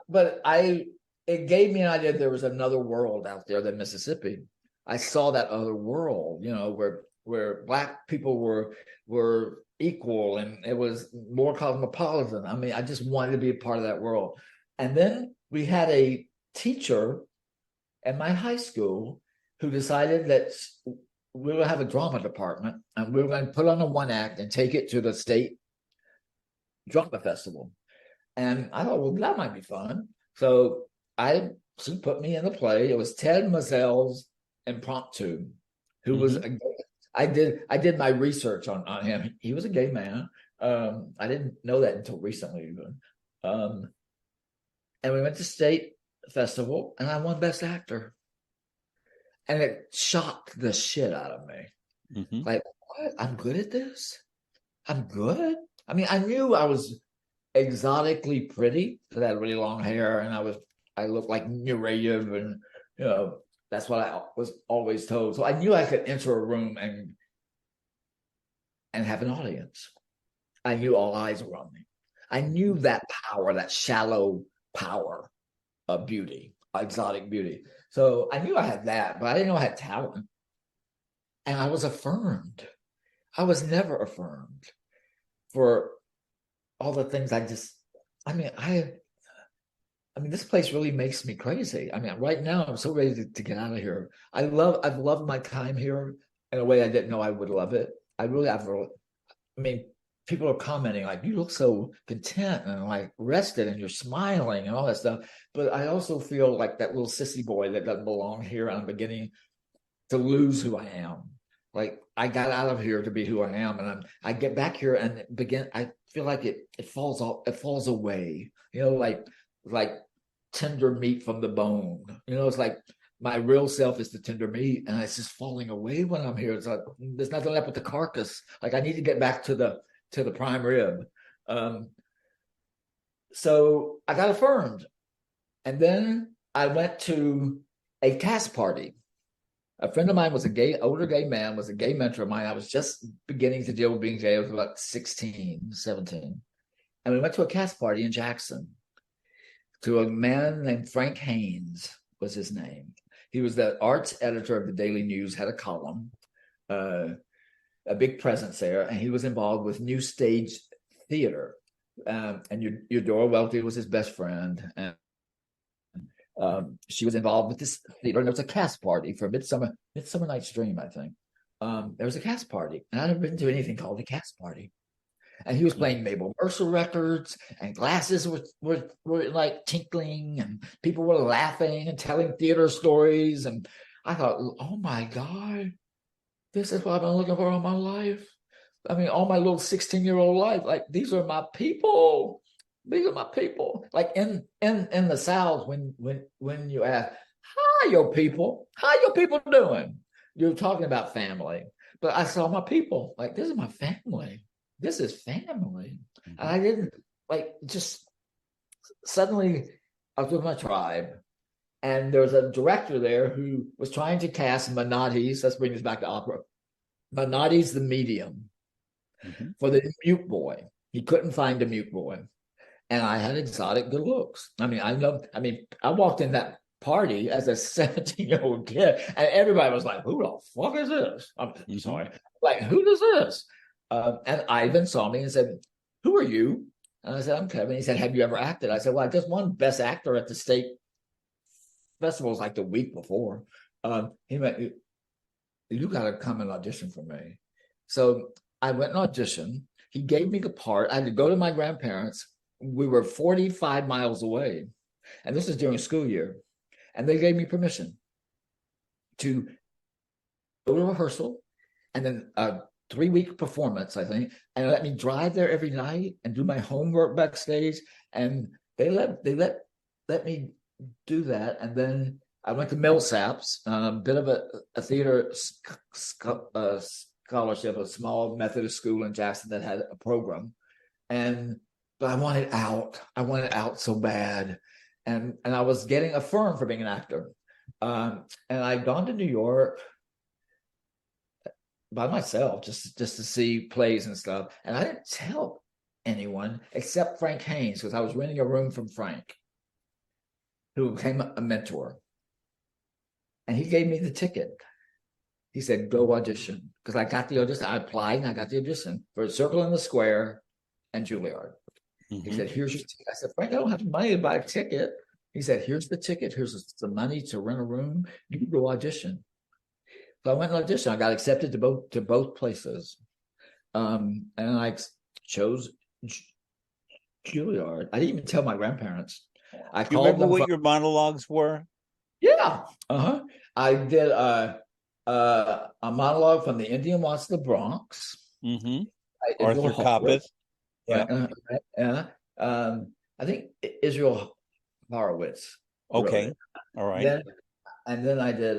Speaker 2: But it gave me an idea there was another world out there than Mississippi. I saw that other world, where Black people were equal and it was more cosmopolitan. I mean, I just wanted to be a part of that world. And then we had a teacher at my high school who decided that we were going to have a drama department and we were going to put on a one act and take it to the state drama festival. And I thought, well, that might be fun. So she put me in the play. It was Ted Mazel's Impromptu, who was I did my research on him. He was a gay man. I didn't know that until recently even. And we went to state festival and I won best actor. And it shocked the shit out of me. Like, what? I'm good at this? I'm good? I mean, I knew I was exotically pretty because I had really long hair and I looked like Nureyev and that's what I was always told. So I knew I could enter a room and have an audience. I knew all eyes were on me. I knew that power, that shallow power of beauty, exotic beauty. So I knew I had that, but I didn't know I had talent. And I was affirmed. I was never affirmed for all the things I mean, this place really makes me crazy. I mean, right now I'm so ready to get out of here. I've loved my time here. in a way I didn't know I would love it. I really have. I mean, people are commenting like, "You look so content and like rested, and you're smiling and all that stuff." But I also feel like that little sissy boy that doesn't belong here. I'm beginning to lose who I am. Like I got out of here to be who I am, and I get back here and begin. I feel like it falls off, it falls away. Like tender meat from the bone. It's like my real self is the tender meat, and it's just falling away when I'm here. It's like there's nothing left with the carcass. Like I need to get back to the prime rib. So I got affirmed, and then I went to a cast party. A friend of mine was older gay man, was a gay mentor of mine. I was just beginning to deal with being gay. I was about 16, 17. And we went to a cast party in Jackson to a man named Frank Haynes was his name. He was the arts editor of the Daily News, had a column, a big presence there, and he was involved with New Stage Theater. And Eudora Welty was his best friend. And she was involved with this theater, and there was a cast party for Midsummer Night's Dream, I think. There was a cast party, and I'd never been to anything called a cast party. And he was playing Mabel Mercer records, and glasses were like tinkling, and people were laughing and telling theater stories. And I thought, oh my God, this is what I've been looking for all my life. I mean, all my little 16-year-old life, like these are my people. These are my people. Like in the South, when you ask, how your people doing? You're talking about family. But I saw my people. Like, this is my family. This is family. Mm-hmm. And I didn't just suddenly I was with my tribe. And there was a director there who was trying to cast Manati's. Let's bring this back to opera. Manati's the medium for the mute boy. He couldn't find a mute boy. And I had exotic good looks. I walked in that party as a 17-year-old kid, and everybody was like, who the fuck is this? I'm sorry. Like, who is this? And Ivan saw me and said, who are you? And I said, I'm Kevin. He said, have you ever acted? I said, well, I just won Best Actor at the state festivals like the week before. He went, you got to come and audition for me. So I went and auditioned. He gave me the part. I had to go to my grandparents. We were 45 miles away, and this is during school year, and they gave me permission to go to rehearsal and then a 3-week performance, I think, and let me drive there every night and do my homework backstage. And they let me do that. And then I went to Millsaps, a bit of a theater scholarship, a small Methodist school in Jackson that had a program. But I wanted out. I wanted out so bad. And I was getting affirmed for being an actor. And I'd gone to New York by myself just to see plays and stuff. And I didn't tell anyone except Frank Haynes, because I was renting a room from Frank, who became a mentor. And he gave me the ticket. He said, go audition. Because I got the audition. I applied and I got the audition for Circle in the Square and Juilliard. Mm-hmm. He said, here's your ticket. I said, Frank, I don't have the money to buy a ticket. He said, here's the ticket. Here's the money to rent a room. You can go audition. So I went and auditioned. I got accepted to both places. And I chose Juilliard. I didn't even tell my grandparents.
Speaker 1: Do you remember what your monologues were?
Speaker 2: Yeah. I did a monologue from The Indian Wants the Bronx.
Speaker 1: Mm-hmm. Arthur Coppett.
Speaker 2: Yeah. I think Israel Horowitz.
Speaker 1: Okay. All right.
Speaker 2: Then I did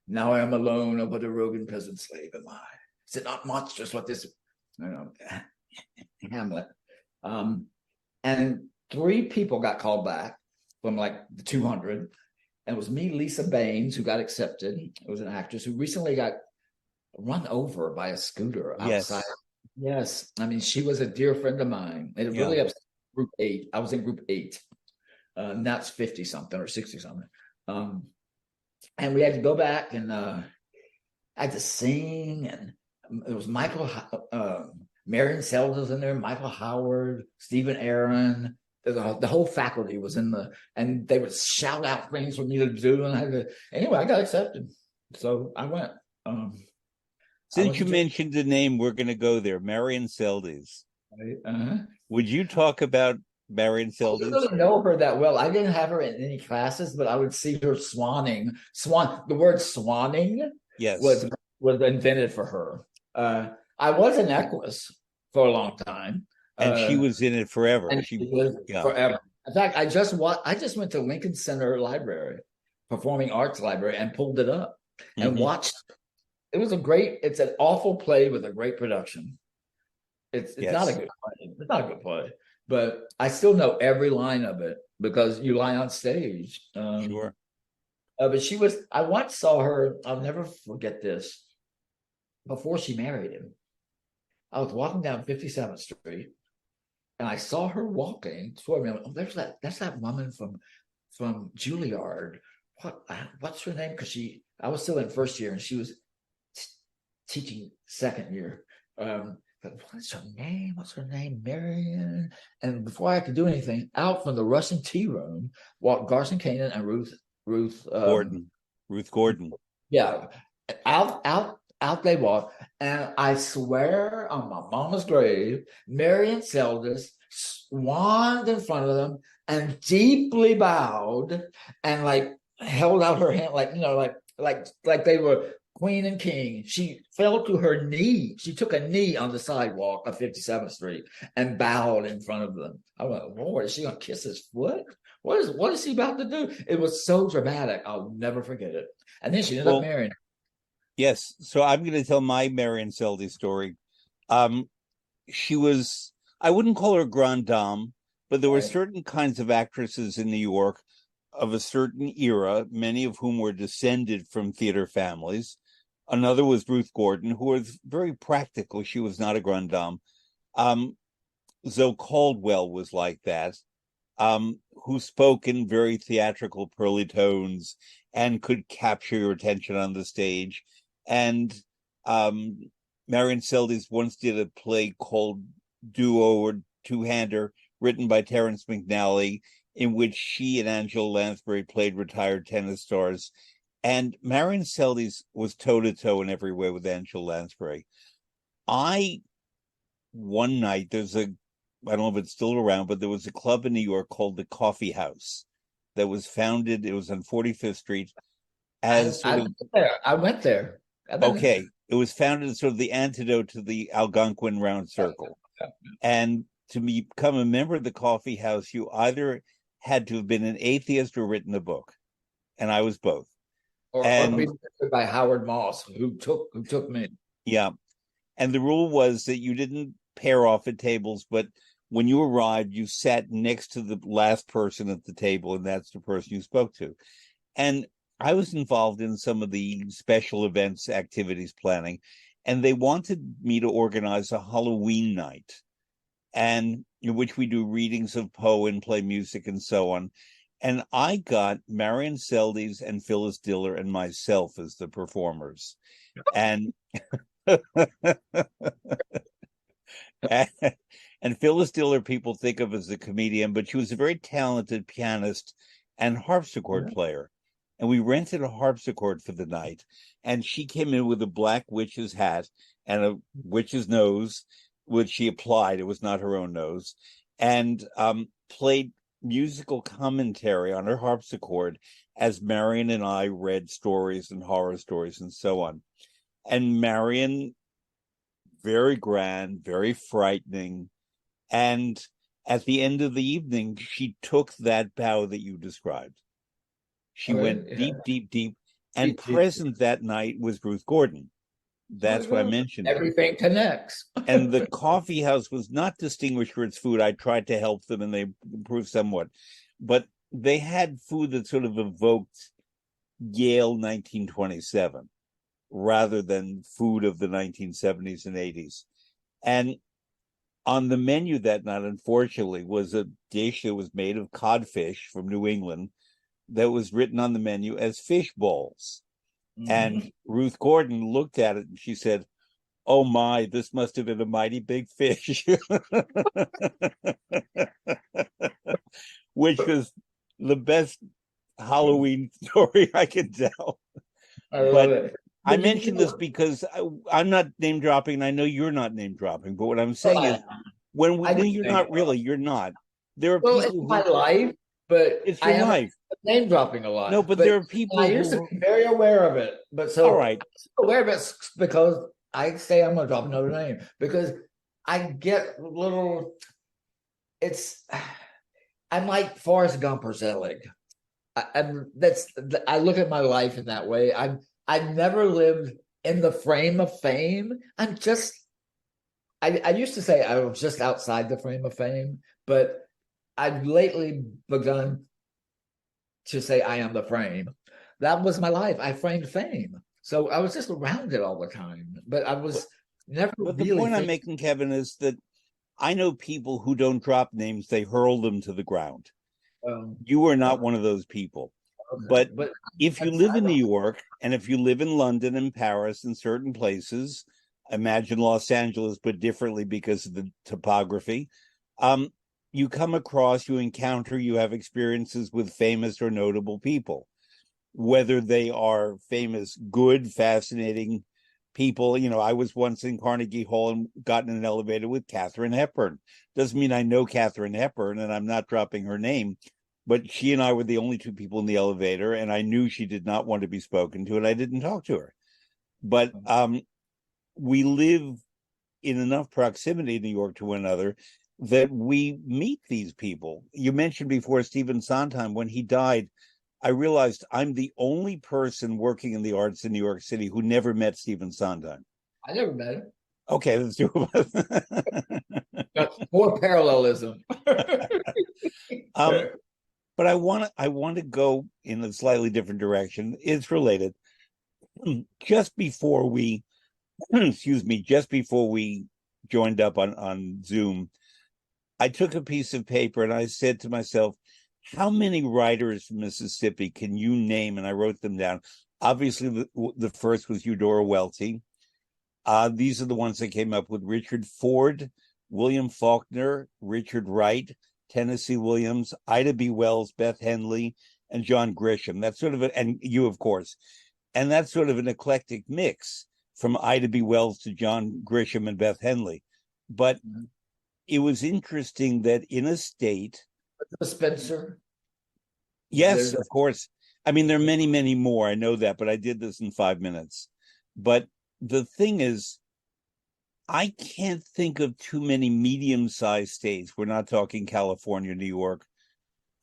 Speaker 2: Now I Am Alone Over the Rogan Peasant Slave Am I. Is it not monstrous what this Hamlet. And 3 people got called back from like the 200. And it was me, Lisa Baines, who got accepted. It was an actress who recently got run over by a scooter outside. Yes. I mean, she was a dear friend of mine. It really upset group 8. I was in group 8. That's 50-something or 60-something. And we had to go back and I had to sing. And it was Marion Seldes was in there, Michael Howard, Stephen Aaron. The whole faculty was and they would shout out things for me to do. And anyway, I got accepted. So I went. I went
Speaker 1: Since
Speaker 2: to
Speaker 1: you
Speaker 2: Georgia.
Speaker 1: mentioned the name, we're going to go there. Marion Seldes.
Speaker 2: Uh-huh.
Speaker 1: Would you talk about Marion
Speaker 2: I didn't
Speaker 1: Seldes?
Speaker 2: really know her that well. I didn't have her in any classes, but I would see her The word swanning
Speaker 1: Yes.
Speaker 2: was was invented for her. I was an Equus for a long time,
Speaker 1: And she was in it forever.
Speaker 2: and
Speaker 1: She,
Speaker 2: she lived
Speaker 1: yeah.
Speaker 2: forever. In fact, I just went to Lincoln Center Library, Performing Arts Library, and pulled it up and
Speaker 1: Mm-hmm.
Speaker 2: watched. It's an awful play with a great production. It's not a
Speaker 1: Yes.
Speaker 2: good play. It's not a good play, but I still know every line of it because you lie on stage.
Speaker 1: Sure.
Speaker 2: But she was. I once saw her. I'll never forget this. Before she married him, I was walking down 57th Street, and I saw her walking toward me. Oh, That's that woman from Juilliard. What's her name? Because I was still in first year, and she was teaching second year. But what's her name? What's her name? Marion. And before I could do anything, out from the Russian tea room walked Garson Kanan and Ruth
Speaker 1: Gordon. Ruth Gordon.
Speaker 2: yeah. Out they walk. And I swear on my mama's grave, Marion Seldes swanned in front of them and deeply bowed and like held out her hand like they were queen and king. She fell to her knee. She took a knee on the sidewalk of 57th Street and bowed in front of them. I went, Lord, is she gonna kiss his foot? What is he about to do? It was so dramatic. I'll never forget it. And then she ended up
Speaker 1: Well,
Speaker 2: marrying.
Speaker 1: yes. So I'm going to tell my Marion Seldes story. Um, she was, I wouldn't call her a grande dame, but there were
Speaker 2: Right.
Speaker 1: certain kinds of actresses in New York of a certain era, many of whom were descended from theater families. Another was Ruth Gordon, who was very practical. She was not a grande dame. Um, Zoe Caldwell was like that, who spoke in very theatrical, pearly tones and could capture your attention on the stage. And Marion Seldes once did a play called Duo or Two-Hander, written by Terrence McNally, in which she and Angela Lansbury played retired tennis stars. And Marion Seldes was toe-to-toe in every way with Angela Lansbury. One night, I don't know if it's still around, but there was a club in New York called the Coffee House that was founded, it was on 45th Street as
Speaker 2: I
Speaker 1: sort of,
Speaker 2: went there. I went there. I've been there.
Speaker 1: okay, it was founded as sort of the antidote to the Algonquin Round Circle. And to become a member of the Coffee House, you either had to have been an atheist or written a book. And I was both.
Speaker 2: Or
Speaker 1: And
Speaker 2: be by Howard Moss, who took me.
Speaker 1: yeah, and the rule was that you didn't pair off at tables, but when you arrived, you sat next to the last person at the table, and that's the person you spoke to. And I was involved in some of the special events, activities planning, and they wanted me to organize a Halloween night, and in which we do readings of Poe and play music and so on. And I got Marion Seldes and Phyllis Diller and myself as the performers. And and Phyllis Diller, people think of as a comedian, but she was a very talented pianist and harpsichord player. And we rented a harpsichord for the night. And she came in with a black witch's hat and a witch's nose, which she applied. It was not her own nose. And played musical commentary on her harpsichord as Marion and I read stories and horror stories and so on. And Marion, very grand, very frightening. And at the end of the evening, she took that bow that you described. She went deep, deep, deep. And present that night was Ruth Gordon. That's why I mentioned it.
Speaker 2: Everything connects.
Speaker 1: And the coffee house was not distinguished for its food. I tried to help them and they improved somewhat. But they had food that sort of evoked Yale 1927 rather than food of the 1970s and 80s. And on the menu that night, unfortunately, was a dish that was made of codfish from New England that was written on the menu as fish balls. Mm-hmm. And Ruth Gordon looked at it and she said, "Oh my, this must have been a mighty big fish," which was the best Halloween story I can tell.
Speaker 2: I love it.
Speaker 1: I mentioned this because I'm not name dropping, and I know you're not name dropping. But what I'm saying is, no, you're not really. You're not. There are
Speaker 2: well,
Speaker 1: people
Speaker 2: it's
Speaker 1: who
Speaker 2: my life, but
Speaker 1: it's
Speaker 2: I
Speaker 1: your
Speaker 2: haven't
Speaker 1: life.
Speaker 2: name dropping a
Speaker 1: No,
Speaker 2: lot.
Speaker 1: but
Speaker 2: But
Speaker 1: there are
Speaker 2: I
Speaker 1: people
Speaker 2: used to
Speaker 1: who.
Speaker 2: be very aware of it. But
Speaker 1: All
Speaker 2: so
Speaker 1: right.
Speaker 2: I'm aware of it because I say I'm going to drop another name because I get little. It's I'm like Forrest Gump or Zelig. I look at my life in that way. I've never lived in the frame of fame. I used to say I was just outside the frame of fame, but I've lately begun to say I am the frame. That was my life. I framed fame. So I was just around it all the time. But I was never
Speaker 1: But the
Speaker 2: really
Speaker 1: point I'm
Speaker 2: thinking.
Speaker 1: making, Kevin, is that I know people who don't drop names; they hurl them to the ground. You are not one of those people.
Speaker 2: Okay.
Speaker 1: But if you live in New York and if you live in London and Paris and certain places, imagine Los Angeles, but differently because of the topography, um, you come across, you encounter, you have experiences with famous or notable people, whether they are famous, good, fascinating people. You know, I was once in Carnegie Hall and got in an elevator with Katharine Hepburn. Doesn't mean I know Katharine Hepburn and I'm not dropping her name, but she and I were the only two people in the elevator, and I knew she did not want to be spoken to, and I didn't talk to her. But we live in enough proximity in New York to one another that we meet these people. You mentioned before Stephen Sondheim. When he died, I realized I'm the only person working in the arts in New York City who never met Stephen Sondheim.
Speaker 2: I never met him.
Speaker 1: Okay, let's do it.
Speaker 2: More parallelism.
Speaker 1: But I want to go in a slightly different direction. It's related. Just before we, excuse me, just before we joined up on Zoom, I took a piece of paper and I said to myself, how many writers from Mississippi can you name? And I wrote them down. Obviously, the first was Eudora Welty. These are the ones that came up with: Richard Ford, William Faulkner, Richard Wright, Tennessee Williams, Ida B. Wells, Beth Henley, and John Grisham. That's sort of and you, of course. And that's sort of an eclectic mix from Ida B. Wells to John Grisham and Beth Henley. But it was interesting that in a state.
Speaker 2: Spencer.
Speaker 1: Yes, of course. I mean, there are many, many more. I know that, but I did this in 5 minutes. But the thing is, I can't think of too many medium-sized states. We're not talking California, New York,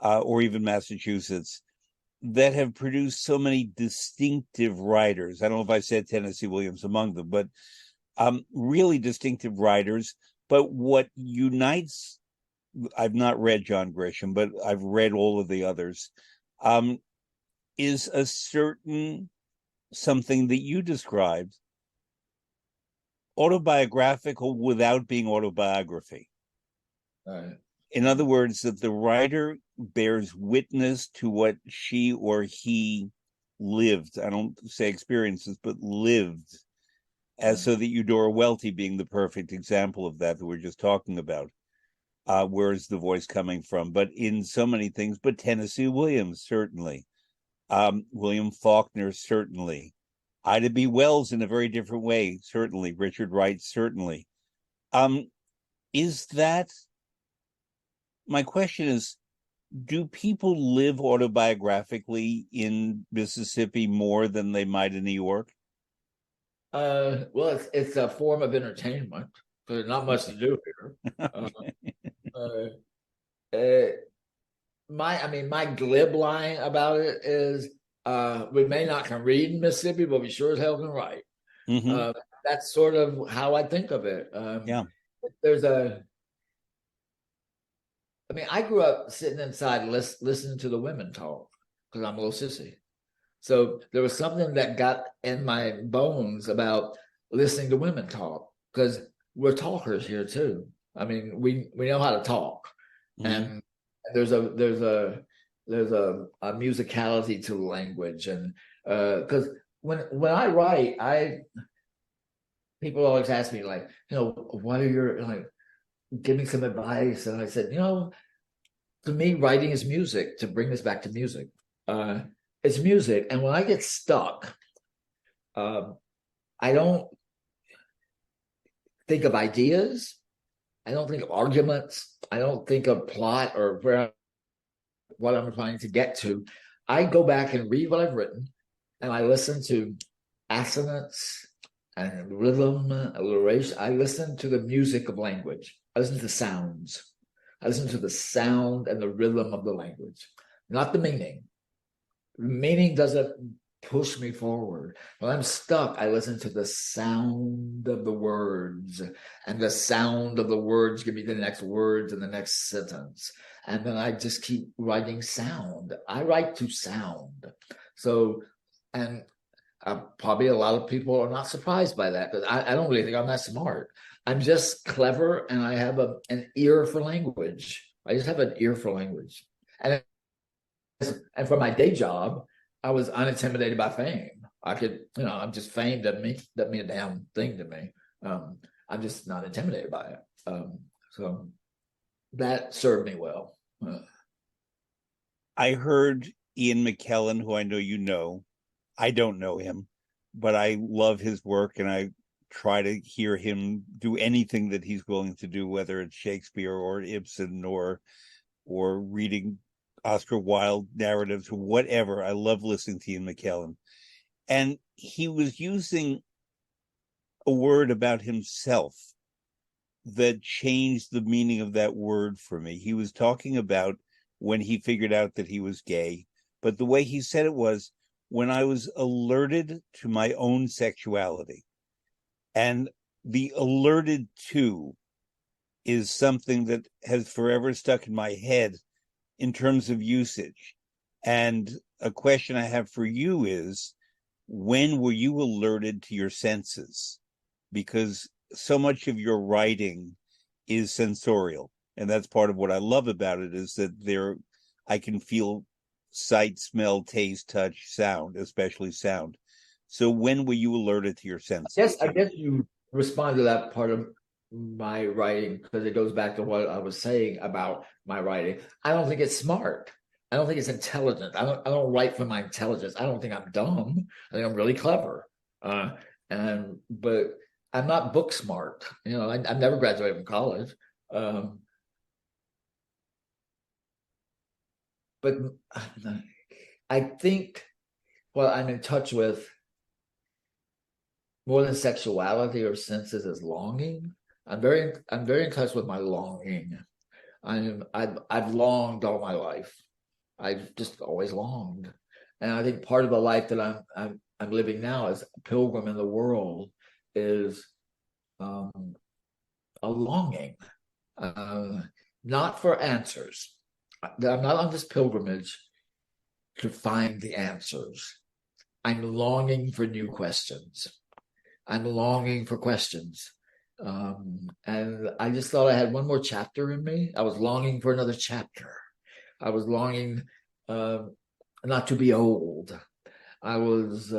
Speaker 1: or even Massachusetts, that have produced so many distinctive writers. I don't know if I said Tennessee Williams among them, but really distinctive writers. But what unites, I've not read John Grisham, but I've read all of the others, is a certain something that you described, autobiographical without being autobiography.
Speaker 2: Right.
Speaker 1: In other words, that the writer bears witness to what she or he lived. I don't say experiences, but lived. As so that Eudora Welty being the perfect example of that we're just talking about. Where's the voice coming from? But in so many things, but Tennessee Williams, certainly. William Faulkner, certainly. Ida B. Wells in a very different way, certainly. Richard Wright, certainly. Is that, my question is, do people live autobiographically in Mississippi more than they might in New York?
Speaker 2: Well, it's a form of entertainment. There's not much to do here. My glib line about it is, we may not can read in Mississippi, but we sure as hell can write.
Speaker 1: Mm-hmm.
Speaker 2: That's sort of how I think of it.
Speaker 1: Yeah.
Speaker 2: I grew up sitting inside listening to the women talk because I'm a little sissy. So there was something that got in my bones about listening to women talk because we're talkers here too. I mean, we know how to talk, and there's a musicality to the language, and because when I write, people always ask me like, what are your give me some advice, and I said, to me, writing is music. To bring this back to music, it's music, and when I get stuck, I don't think of ideas. I don't think of arguments. I don't think of plot or what I'm trying to get to. I go back and read what I've written, and I listen to assonance and rhythm, alliteration. I listen to the music of language. I listen to sounds. I listen to the sound and the rhythm of the language, not the meaning. The meaning doesn't push me forward. When I'm stuck, I listen to the sound of the words, and the sound of the words give me the next words and the next sentence. And then I just keep writing sound. I write to sound. So, and probably a lot of people are not surprised by that, because I don't really think I'm that smart. I'm just clever, and I have an ear for language. I just have an ear for language. And for my day job, I was unintimidated by fame. I could, I'm just fame doesn't mean a damn thing to me. I'm just not intimidated by it. So that served me well.
Speaker 1: I heard Ian McKellen, who I know you know. I don't know him, but I love his work, and I try to hear him do anything that he's willing to do, whether it's Shakespeare or Ibsen or reading Oscar Wilde narratives or whatever. I love listening to Ian McKellen. And he was using a word about himself that changed the meaning of that word for me. He was talking about when he figured out that he was gay, but the way he said it was, when I was alerted to my own sexuality. And the alerted to is something that has forever stuck in my head in terms of usage. And a question I have for you is, when were you alerted to your senses? Because so much of your writing is sensorial. And that's part of what I love about it, is that I can feel sight, smell, taste, touch, sound, especially sound. So when were you alerted to your senses?
Speaker 2: I guess you respond to that part of my writing, because it goes back to what I was saying about my writing. I don't think it's smart. I don't think it's intelligent. I don't write for my intelligence. I don't think I'm dumb. I think I'm really clever. But I'm not book smart. I've never graduated from college. But I think what I'm in touch with more than sexuality or senses is longing. I'm very in touch with my longing. I've longed all my life. I've just always longed, and I think part of the life that I'm living now as a pilgrim in the world is a longing, not for answers. I'm not on this pilgrimage to find the answers. I'm longing for new questions. I'm longing for questions. And I just thought I had one more chapter in me. I was longing for another chapter. I was longing not to be old. I was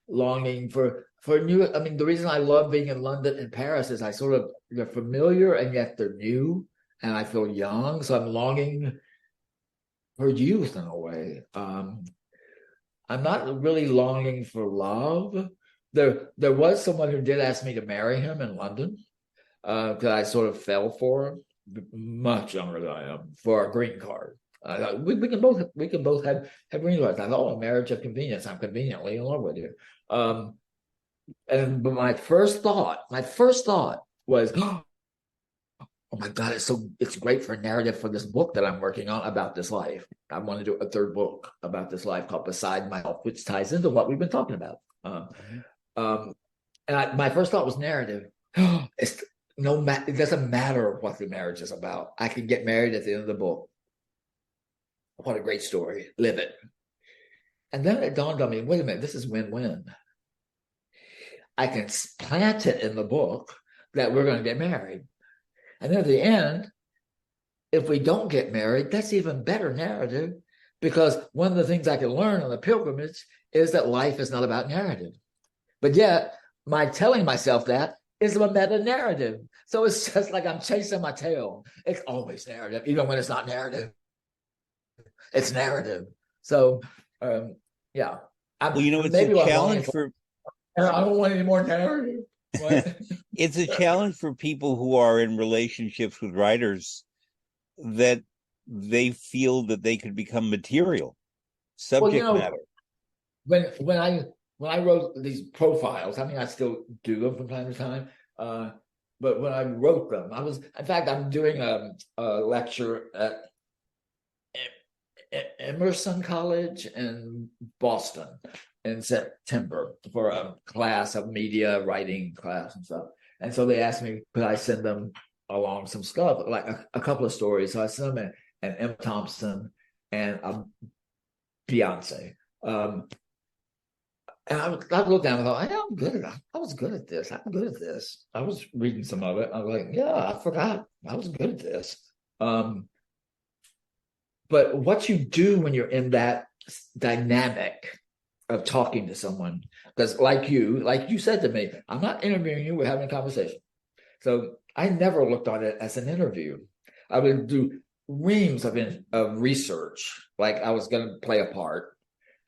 Speaker 2: longing for new. I mean, the reason I love being in London and Paris is they're familiar and yet they're new, and I feel young. So I'm longing for youth in a way. I'm not really longing for love. There was someone who did ask me to marry him in London, because I sort of fell for him, much younger than I am, for a green card. We can both have green cards. I thought, a marriage of convenience. I'm conveniently in love with you. But my first thought was, oh my God, it's great for narrative for this book that I'm working on about this life. I want to do a third book about this life called Beside Myself, which ties into what we've been talking about. My first thought was narrative. It doesn't matter what the marriage is about. I can get married at the end of the book. What a great story. Live it. And then it dawned on me, wait a minute, this is win-win. I can plant it in the book that we're going to get married. And then at the end, if we don't get married, that's even better narrative, because one of the things I can learn on the pilgrimage is that life is not about narrative. But yet, my telling myself that is a meta narrative. So it's just like I'm chasing my tail. It's always narrative, even when it's not narrative. It's narrative. So, yeah.
Speaker 1: Well, you know, it's a
Speaker 2: maybe what I'm longing
Speaker 1: challenge
Speaker 2: for.
Speaker 1: for
Speaker 2: I don't want any more narrative. What?
Speaker 1: it's a challenge for people who are in relationships with writers that they feel that they could become material,
Speaker 2: Well,
Speaker 1: subject matter.
Speaker 2: when I wrote these profiles, I mean, I still do them from time to time. But when I wrote them, in fact, I'm doing a lecture at Emerson College in Boston in September for a class of media writing class and stuff. And so they asked me, could I send them along some stuff, like a couple of stories. So I sent them an Emma Thompson and Beyonce. And I looked down and thought, I'm good. I was good at this. I'm good at this. I was reading some of it. I was like, yeah, I forgot. I was good at this. But what you do when you're in that dynamic of talking to someone, because like you said to me, I'm not interviewing you, we're having a conversation. So I never looked on it as an interview. I would do reams of research, like I was going to play a part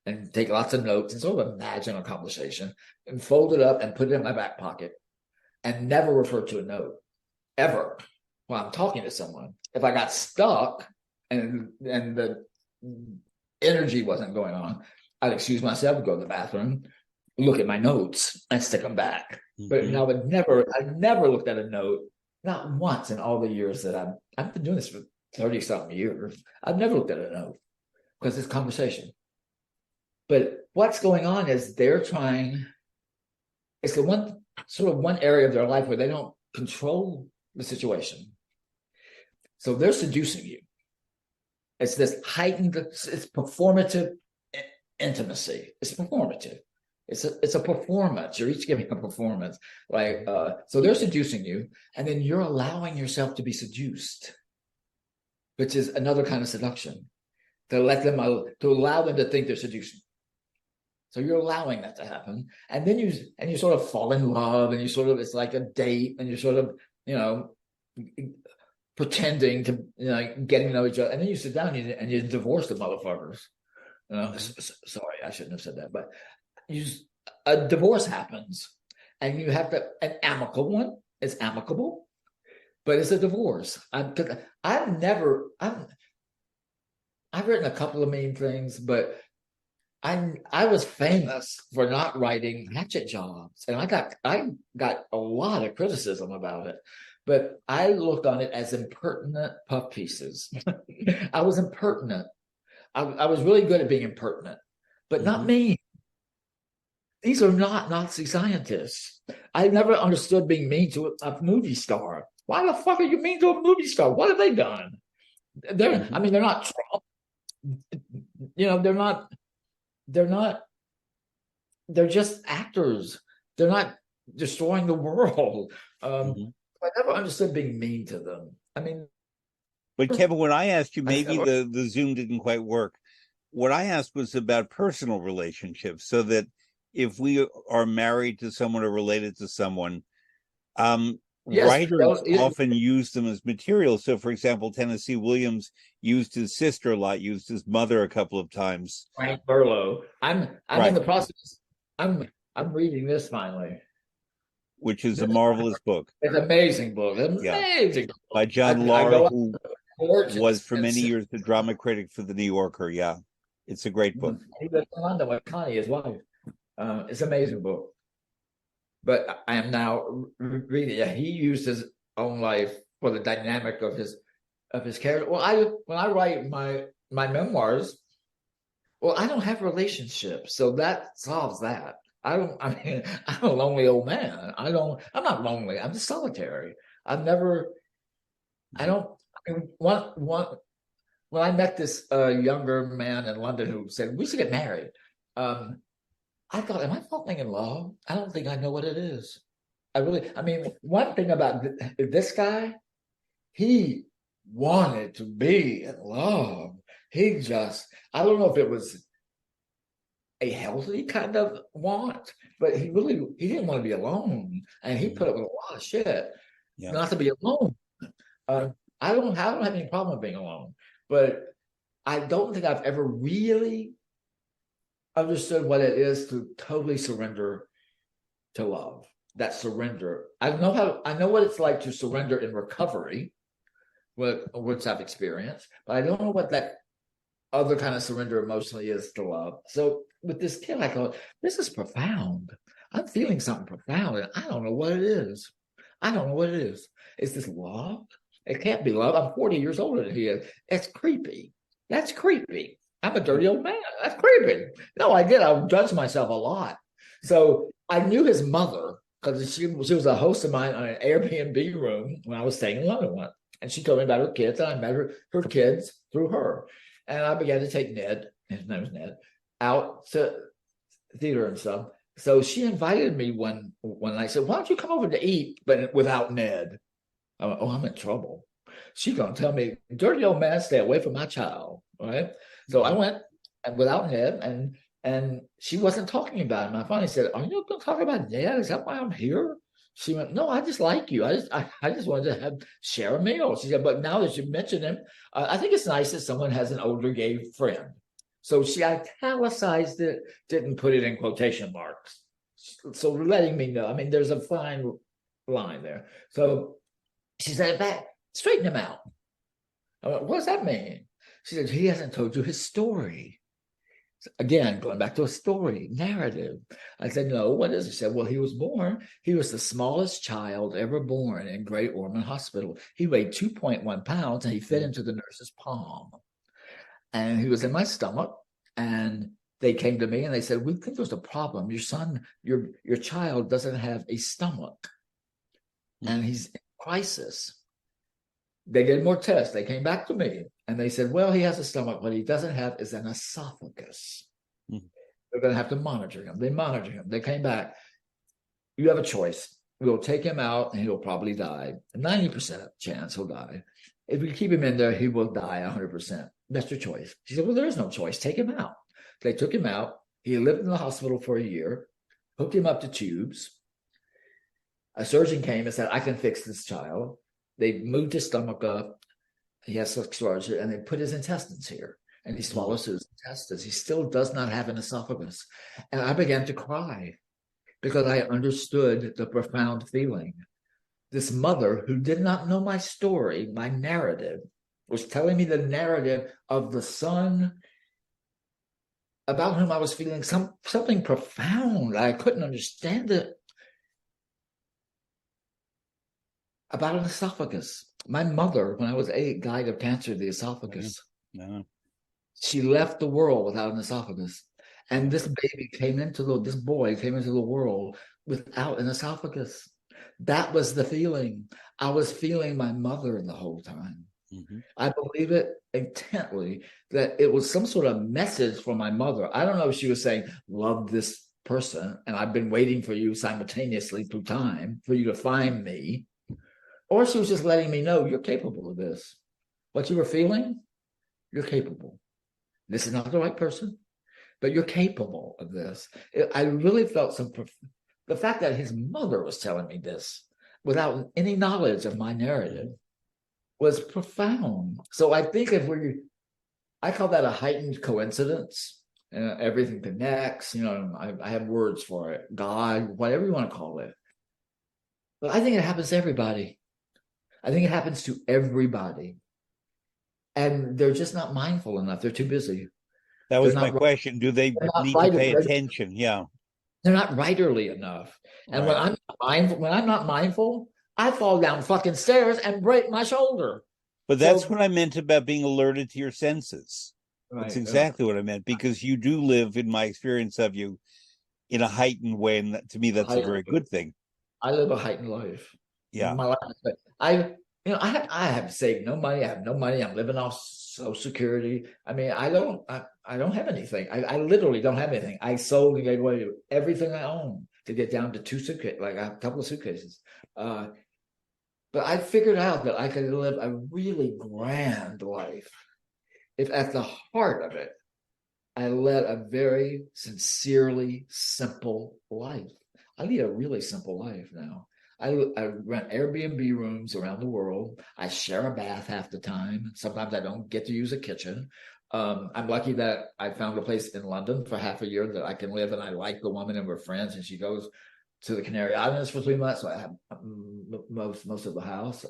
Speaker 2: and take lots of notes and sort of imagine a conversation and fold it up and put it in my back pocket and never refer to a note ever while I'm talking to someone. If I got stuck and the energy wasn't going on, I'd excuse myself, go to the bathroom, look at my notes and stick them back. Mm-hmm. But I never looked at a note, not once in all the years that I've been doing this for 30 something years. I've never looked at a note because it's conversation. But what's going on is it's the one area of their life where they don't control the situation. So they're seducing you. It's this heightened, it's performative intimacy. It's performative. It's a performance. You're each giving a performance. So they're seducing you, and then you're allowing yourself to be seduced, which is another kind of seduction. To allow them to think they're seducing. So you're allowing that to happen, and then you sort of fall in love, and it's like a date, and you're sort of pretending to getting to know each other, and then you sit down and you divorce the motherfuckers. Sorry, I shouldn't have said that, but a divorce happens, and you have an amicable one. It's amicable, but it's a divorce. I've written a couple of mean things, but I was famous for not writing hatchet jobs, and I got a lot of criticism about it. But I looked on it as impertinent puff pieces. I was impertinent. I was really good at being impertinent, but not mean. These are not Nazi scientists. I never understood being mean to a movie star. Why the fuck are you mean to a movie star? What have they done? They're not Trump. They're just actors. They're not destroying the world. I never understood being mean to them.
Speaker 1: But Kevin, when I asked you, maybe the Zoom didn't quite work. What I asked was about personal relationships, so that if we are married to someone or related to someone, writers often use them as material. So, for example, Tennessee Williams used his sister a lot, used his mother a couple of times.
Speaker 2: Frank Burlow. I'm in the process. I'm reading this finally,
Speaker 1: which is a marvelous book.
Speaker 2: It's an amazing book. Amazing book.
Speaker 1: By John Laura, who was for many years the drama critic for the New Yorker. Yeah, it's a great book.
Speaker 2: He lives in London with Connie, his wife. It's an amazing book. But I am now reading. Yeah, he used his own life for the dynamic of his character. Well, when I write my memoirs, I don't have relationships, so that solves that. I'm a lonely old man. I'm not lonely. I'm just solitary. When I met this younger man in London who said, we should get married. I thought, am I falling in love? I don't think I know what it is. One thing about this guy, he wanted to be in love. I don't know if it was a healthy kind of want, but he didn't want to be alone, and he put up with a lot of shit not to be alone. I don't have any problem with being alone, but I don't think I've ever really understood what it is to totally surrender to love. That surrender. I know what it's like to surrender in recovery, which I've experienced, but I don't know what that other kind of surrender emotionally is to love. So with this kid, I go, this is profound. I'm feeling something profound, and I don't know what it is. I don't know what it is. Is this love? It can't be love. I'm 40 years older than he is. It's creepy. That's creepy. I'm a dirty old man. That's creepy. No, I did. I judged myself a lot. So I knew his mother because she was a host of mine on an Airbnb room when I was staying in London once. And she told me about her kids, and I met her kids through her. And I began to take Ned, his name is Ned, out to theater and stuff. So she invited me one night. I said, why don't you come over to eat, but without Ned? I went, oh, I'm in trouble. She's going to tell me, dirty old man, stay away from my child. Right. So I went without Ned, and she wasn't talking about him. I finally said, are you going to talk about Ned? Is that why I'm here? She went, no, I just like you. I just wanted to share a meal. She said, but now that you mention him, I think it's nice that someone has an older gay friend. So she italicized it, didn't put it in quotation marks. So letting me know, I mean, there's a fine line there. So she said, back, straighten him out. I went, what does that mean? She said, he hasn't told you his story. Again, going back to a story, narrative. I said, no, what is it? She said, well, he was the smallest child ever born in Great Ormond Hospital. He weighed 2.1 pounds and he fit into the nurse's palm. And he was in my stomach. And they came to me and they said, we think there's a problem. Your son, your child doesn't have a stomach. And he's in crisis. They did more tests. They came back to me and they said, well, he has a stomach. What he doesn't have is an esophagus. Mm-hmm. They're going to have to monitor him. They monitor him. They came back. You have a choice. We'll take him out and he'll probably die. 90% chance he'll die. If we keep him in there, he will die 100%. That's your choice. She said, well, there is no choice. Take him out. They took him out. He lived in the hospital for a year, hooked him up to tubes. A surgeon came and said, I can fix this child. They moved his stomach up. He has surgery, and they put his intestines here, and he swallows his intestines. He still does not have an esophagus. And I began to cry because I understood the profound feeling. This mother who did not know my story, my narrative, was telling me the narrative of the son about whom I was feeling something profound. I couldn't understand it. About an esophagus. My mother, when I was 8, died of cancer of the esophagus. Yeah. She left the world without an esophagus. And this boy came into the world without an esophagus. That was the feeling. I was feeling my mother the whole time. Mm-hmm. I believe it intently that it was some sort of message from my mother. I don't know if she was saying, love this person, and I've been waiting for you simultaneously through time for you to find me. Or she was just letting me know, you're capable of this. What you were feeling, you're capable. This is not the right person, but you're capable of this. I really felt the fact that his mother was telling me this without any knowledge of my narrative was profound. So I think I call that a heightened coincidence. Everything connects, I have words for it, God, whatever you want to call it. But I think it happens to everybody. I think it happens to everybody. And they're just not mindful enough. They're too busy.
Speaker 1: That was my question. Do they need to pay attention? Yeah.
Speaker 2: They're not writerly enough. And right. when I'm not mindful, I fall down fucking stairs and break my shoulder.
Speaker 1: But that's what I meant about being alerted to your senses. Right. That's exactly what I meant, because you do live, in my experience of you, in a heightened way. And to me, that's a very good thing.
Speaker 2: I live a heightened life. Yeah. My life. I have saved no money. I have no money. I'm living off Social Security. I mean, I don't have anything. I literally don't have anything. I sold and gave away everything I own to get down to 2 suitcases, like a couple of suitcases. But I figured out that I could live a really grand life if at the heart of it, I led a very sincerely simple life. I lead a really simple life now. I rent Airbnb rooms around the world. I share a bath half the time. Sometimes I don't get to use a kitchen. I'm lucky that I found a place in London for half a year that I can live, and I like the woman and we're friends, and she goes to the Canary Islands for 3 months, so I have most of the house.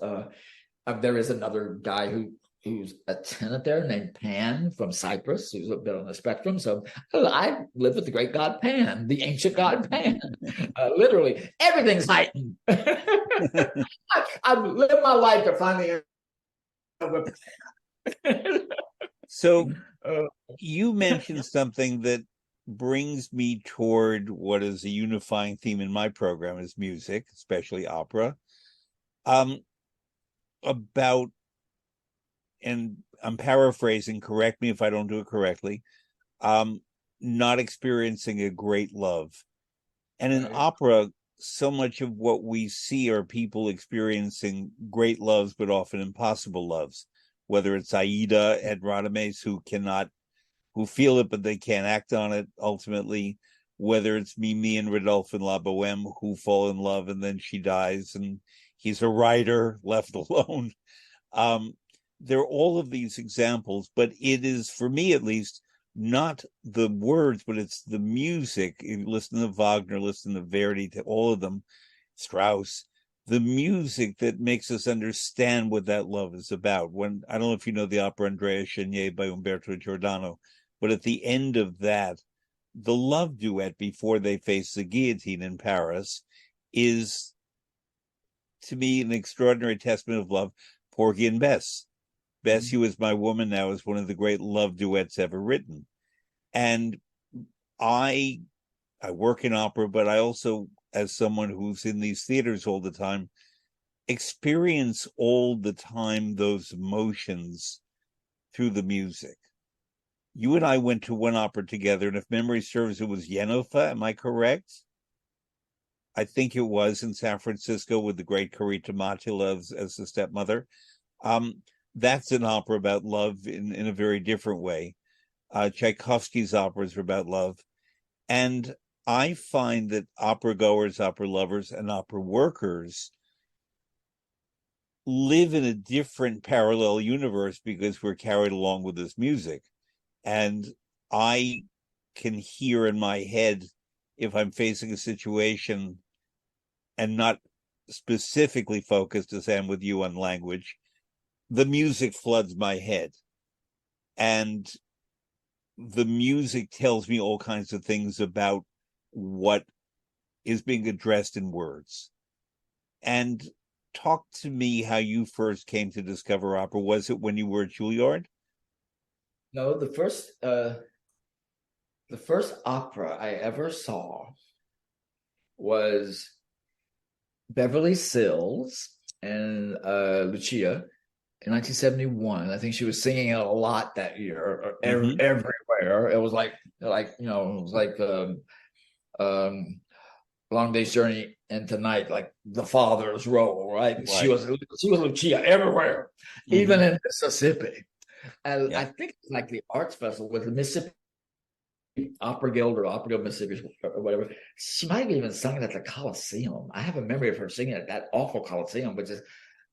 Speaker 2: There is another guy who's a tenant there named Pan from Cyprus, who's a bit on the spectrum. So I live with the great god Pan, the ancient god Pan. Literally, everything's heightened. I've lived my life to finally.
Speaker 1: So you mentioned something that brings me toward what is a unifying theme in my program is music, especially opera. About, and I'm paraphrasing, correct me if I don't do it correctly, not experiencing a great love. And in opera, so much of what we see are people experiencing great loves, but often impossible loves, whether it's Aida and Radames who feel it, but they can't act on it ultimately, whether it's Mimi and Rodolphe in La Boheme who fall in love and then she dies and he's a writer left alone. There are all of these examples, but it is, for me at least, not the words, but it's the music. You listen to Wagner, listen to Verdi, to all of them, Strauss, the music that makes us understand what that love is about. When, I don't know if you know the opera Andrea Chenier by Umberto Giordano, but at the end of that, the love duet before they face the guillotine in Paris is, to me, an extraordinary testament of love. Porgy and Bess. Bess, You Is My Woman Now is one of the great love duets ever written. And I work in opera, but I also, as someone who's in these theaters all the time, experience all the time those emotions through the music. You and I went to one opera together, and if memory serves, it was Jennifer. Am I correct? I think it was, in San Francisco with the great Carita Matula as the stepmother. That's an opera about love in a very different way. Tchaikovsky's operas are about love. And I find that opera goers, opera lovers, and opera workers live in a different parallel universe because we're carried along with this music. And I can hear in my head, if I'm facing a situation and not specifically focused as I am with you on language, the music floods my head. And the music tells me all kinds of things about what is being addressed in words. And talk to me how you first came to discover opera. Was it when you were at Juilliard?
Speaker 2: No, the first opera I ever saw was Beverly Sills and Lucia in 1971. I think she was singing it a lot that year, everywhere. It was like it was like Long Day's Journey into Night, like the father's role, right? She was Lucia everywhere, even in Mississippi. And I think it's like the Arts Festival with the Mississippi Opera Guild or Opera Guild Mississippi or whatever. She might have even sung it at the Coliseum. I have a memory of her singing at that awful Coliseum, which is,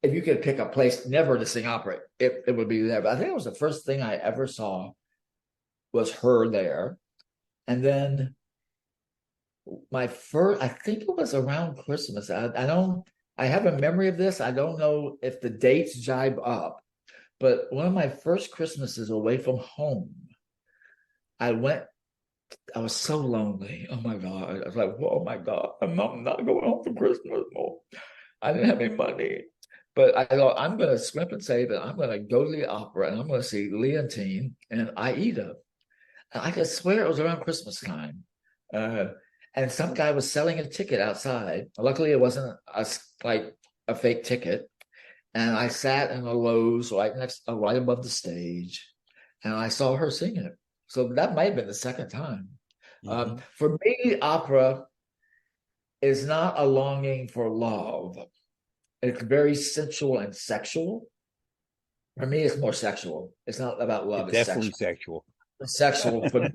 Speaker 2: if you could pick a place never to sing opera, it would be there. But I think it was the first thing I ever saw was her there. And then I think it was around Christmas. I have a memory of this. I don't know if the dates jibe up, but one of my first Christmases away from home, I was so lonely. Oh my God. I was like, oh my God, I'm not going home for Christmas more. I didn't have any money. But I thought, I'm going to scrimp and save it. I'm going to go to the opera and I'm going to see Leontine and Aida. And I could swear it was around Christmas time. And some guy was selling a ticket outside. Luckily, it wasn't a fake ticket. And I sat in a lows right above the stage. And I saw her sing it. So that might have been the second time. For me, opera is not a longing for love. It's very sensual and sexual. For me, it's more sexual. It's not about love. It's
Speaker 1: definitely
Speaker 2: sexual.
Speaker 1: Sexual.
Speaker 2: It's sexual. But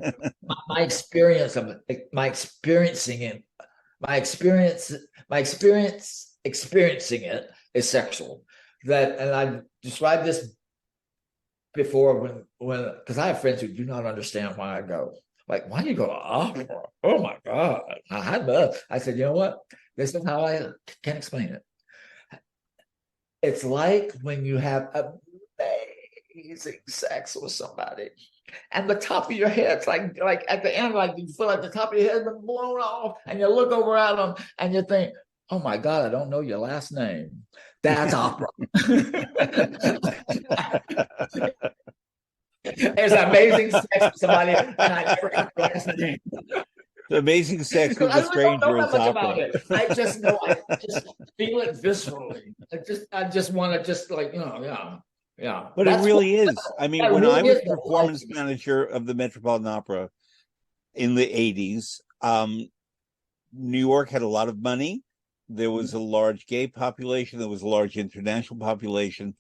Speaker 2: my experience of it, my experiencing it is sexual. And I described this before when because I have friends who do not understand why I go. Like, why do you go to opera? Oh my God. I said, you know what? This is how I can explain it. It's like when you have amazing sex with somebody, and the top of your head's like at the end, like you feel like the top of your head's been blown off, and you look over at them and you think, oh my God, I don't know your last name. That's opera. There's amazing sex with somebody, and I forgot their last name.
Speaker 1: Amazing sex with
Speaker 2: I
Speaker 1: a
Speaker 2: really don't know
Speaker 1: stranger
Speaker 2: that
Speaker 1: is
Speaker 2: much
Speaker 1: opera.
Speaker 2: about it. I just know I just feel it viscerally. I just want to just like, yeah.
Speaker 1: But it
Speaker 2: That's what
Speaker 1: really is. I mean,
Speaker 2: that
Speaker 1: when I
Speaker 2: really
Speaker 1: was
Speaker 2: is the
Speaker 1: performance
Speaker 2: life.
Speaker 1: manager of the Metropolitan Opera in the 80s, New York had a lot of money. There was a large gay population. There was a large international population.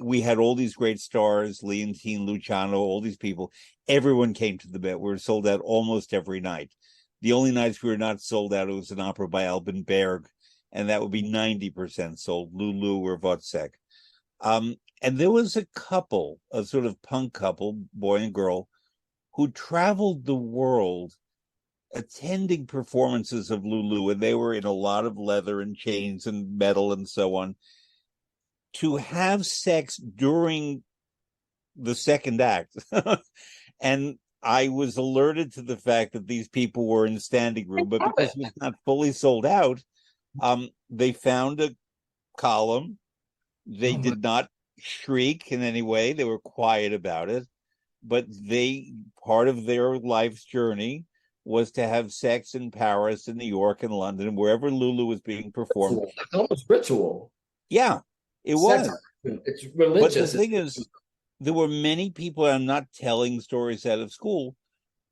Speaker 1: We had all these great stars, Leontine, Luciano, all these people. Everyone came to the Met. We were sold out almost every night. The only nights we were not sold out, it was an opera by Alban Berg, and that would be 90% sold, Lulu or Wozzeck. And there was a couple, a sort of punk couple, boy and girl, who traveled the world attending performances of Lulu, and they were in a lot of leather and chains and metal and so on. To have sex during the second act. And I was alerted to the fact that these people were in the standing room, but because it was not fully sold out, they found a column. They
Speaker 2: Oh my,
Speaker 1: did not shriek in any way. They were quiet about it, but part of their life's journey was to have sex in Paris and New York and London, wherever Lulu was being performed.
Speaker 2: ritual. It's almost ritual.
Speaker 1: Yeah, it
Speaker 2: Sex,
Speaker 1: was.
Speaker 2: it's
Speaker 1: But the
Speaker 2: religious.
Speaker 1: thing is, there were many people, I'm not telling stories out of school,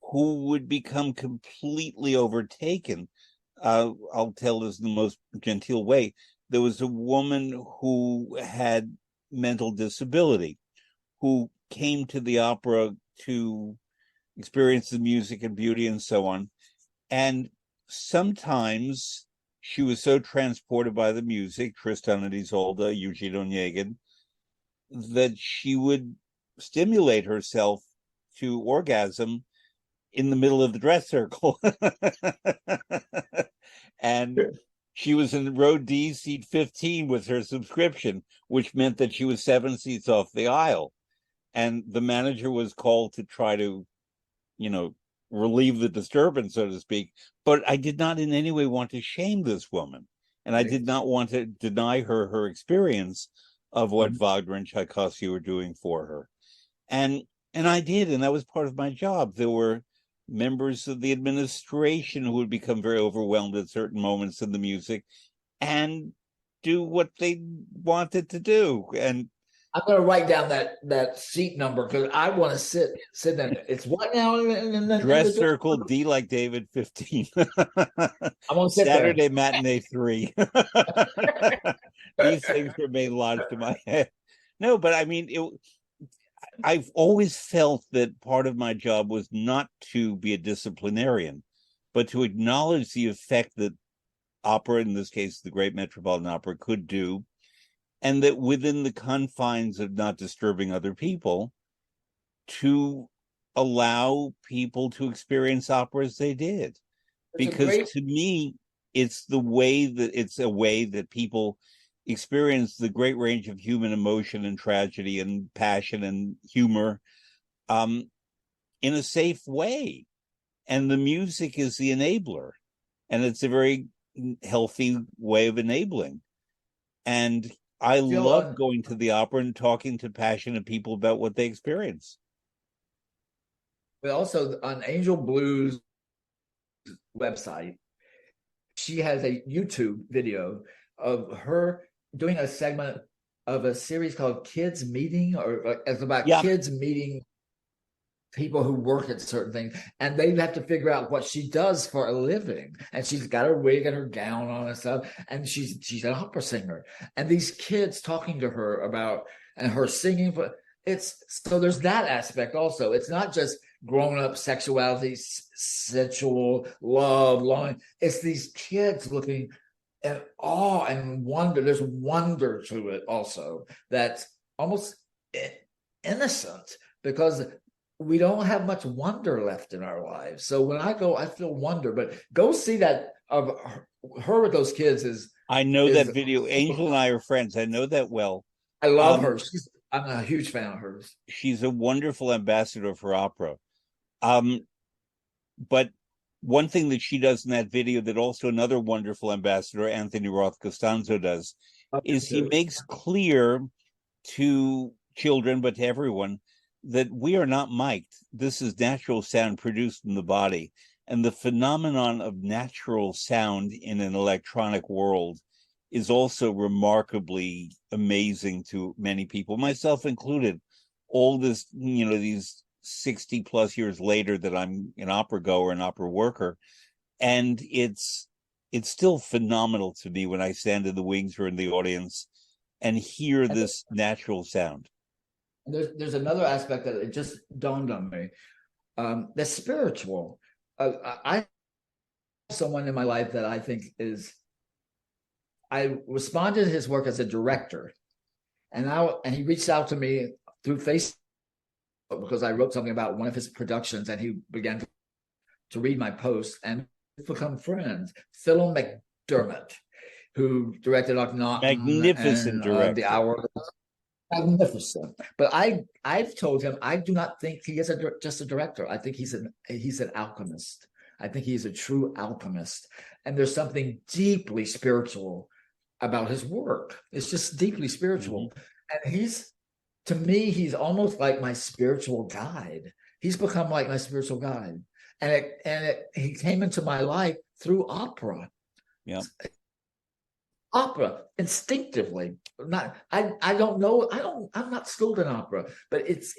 Speaker 1: who would become completely overtaken. I'll tell this in the most genteel way. There was a woman who had mental disability who came to the opera to experience the music and beauty and so on. And sometimes she was so transported by the music, Tristan and Isolde, Eugene Onegin, that she would stimulate herself to orgasm in the middle of the dress circle. And she was in row D, seat 15 with her subscription, which meant that she was 7 seats off the aisle. And the manager was called to try to, relieve the disturbance, so to speak. But I did not in any way want to shame this woman. And I did not want to deny her experience of what Wagner and Tchaikovsky were doing for her. And I did, and that was part of my job. There were members of the administration who would become very overwhelmed at certain moments in the music and do what they wanted to do. And
Speaker 2: I'm going to write down that seat number because I want to sit in it. It's what now?
Speaker 1: Dress circle D like David 15.
Speaker 2: I'm going to sit
Speaker 1: Saturday
Speaker 2: there.
Speaker 1: matinee 3. These things remain lodged in my head. No, but I mean, I've always felt that part of my job was not to be a disciplinarian, but to acknowledge the effect that opera, in this case, the Great Metropolitan Opera, could do, and that within the confines of not disturbing other people, to allow people to experience opera as they did. Because to me, it's a way that people experience the great range of human emotion and tragedy and passion and humor in a safe way. And the music is the enabler. And it's a very healthy way of enabling. And I love going to the opera and talking to passionate people about what they experience.
Speaker 2: But also on Angel Blues website, she has a YouTube video of her doing a segment of a series called Kids Meeting, or it's about kids meeting people who work at certain things, and they have to figure out what she does for a living. And she's got her wig and her gown on and stuff, and she's an opera singer. And these kids talking to her about and her singing. It's so there's that aspect also. It's not just grown-up sexuality, sensual love, longing. It's these kids looking at awe and wonder. There's wonder to it also. That's almost innocent because we don't have much wonder left in our lives. So when I go, I feel wonder. But go see that of her with those kids is.
Speaker 1: I know that video. Angel and I are friends. I know that well.
Speaker 2: I love her. I'm a huge fan of hers.
Speaker 1: She's a wonderful ambassador for opera. But one thing that she does in that video that also another wonderful ambassador, Anthony Roth Costanzo, does is he makes clear to children, but to everyone, that we are not mic'd. This is natural sound produced in the body. And the phenomenon of natural sound in an electronic world is also remarkably amazing to many people, myself included. All this, these 60 plus years later that I'm an opera goer, an opera worker. And it's still phenomenal to me when I stand in the wings or in the audience and hear this natural sound.
Speaker 2: There's another aspect that it just dawned on me. The spiritual. I have someone in my life that I think I responded to his work as a director, and he reached out to me through Facebook because I wrote something about one of his productions, and he began to read my posts and become friends. Phil McDermott, who directed Akhenaten,
Speaker 1: magnificent director.
Speaker 2: The Hour. Magnificent. But I've told him I do not think he is just a director. I think he's an alchemist. I think he's a true alchemist. And there's something deeply spiritual about his work. It's just deeply spiritual. Mm-hmm. And to me, he's almost like my spiritual guide. He's become like my spiritual guide. And he came into my life through opera.
Speaker 1: Yeah.
Speaker 2: Opera instinctively. I don't know. I'm not skilled in opera, but this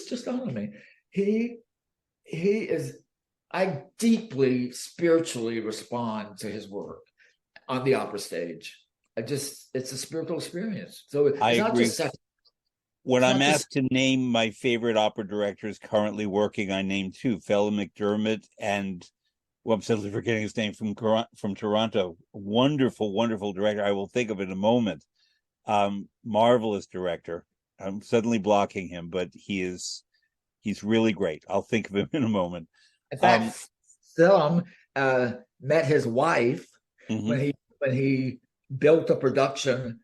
Speaker 2: just dawned on me. He is. I deeply spiritually respond to his work on the opera stage. It's a spiritual experience. So it's
Speaker 1: I
Speaker 2: not
Speaker 1: agree.
Speaker 2: just sex.
Speaker 1: When I'm asked to name my favorite opera directors currently working, I name two: Phil McDermott and, well, I'm suddenly forgetting his name, from Toronto. Wonderful, wonderful director. I will think of it in a moment. Marvelous director. I'm suddenly blocking him, but he's really great. I'll think of him in a moment.
Speaker 2: In fact, Sessums met his wife when he built a production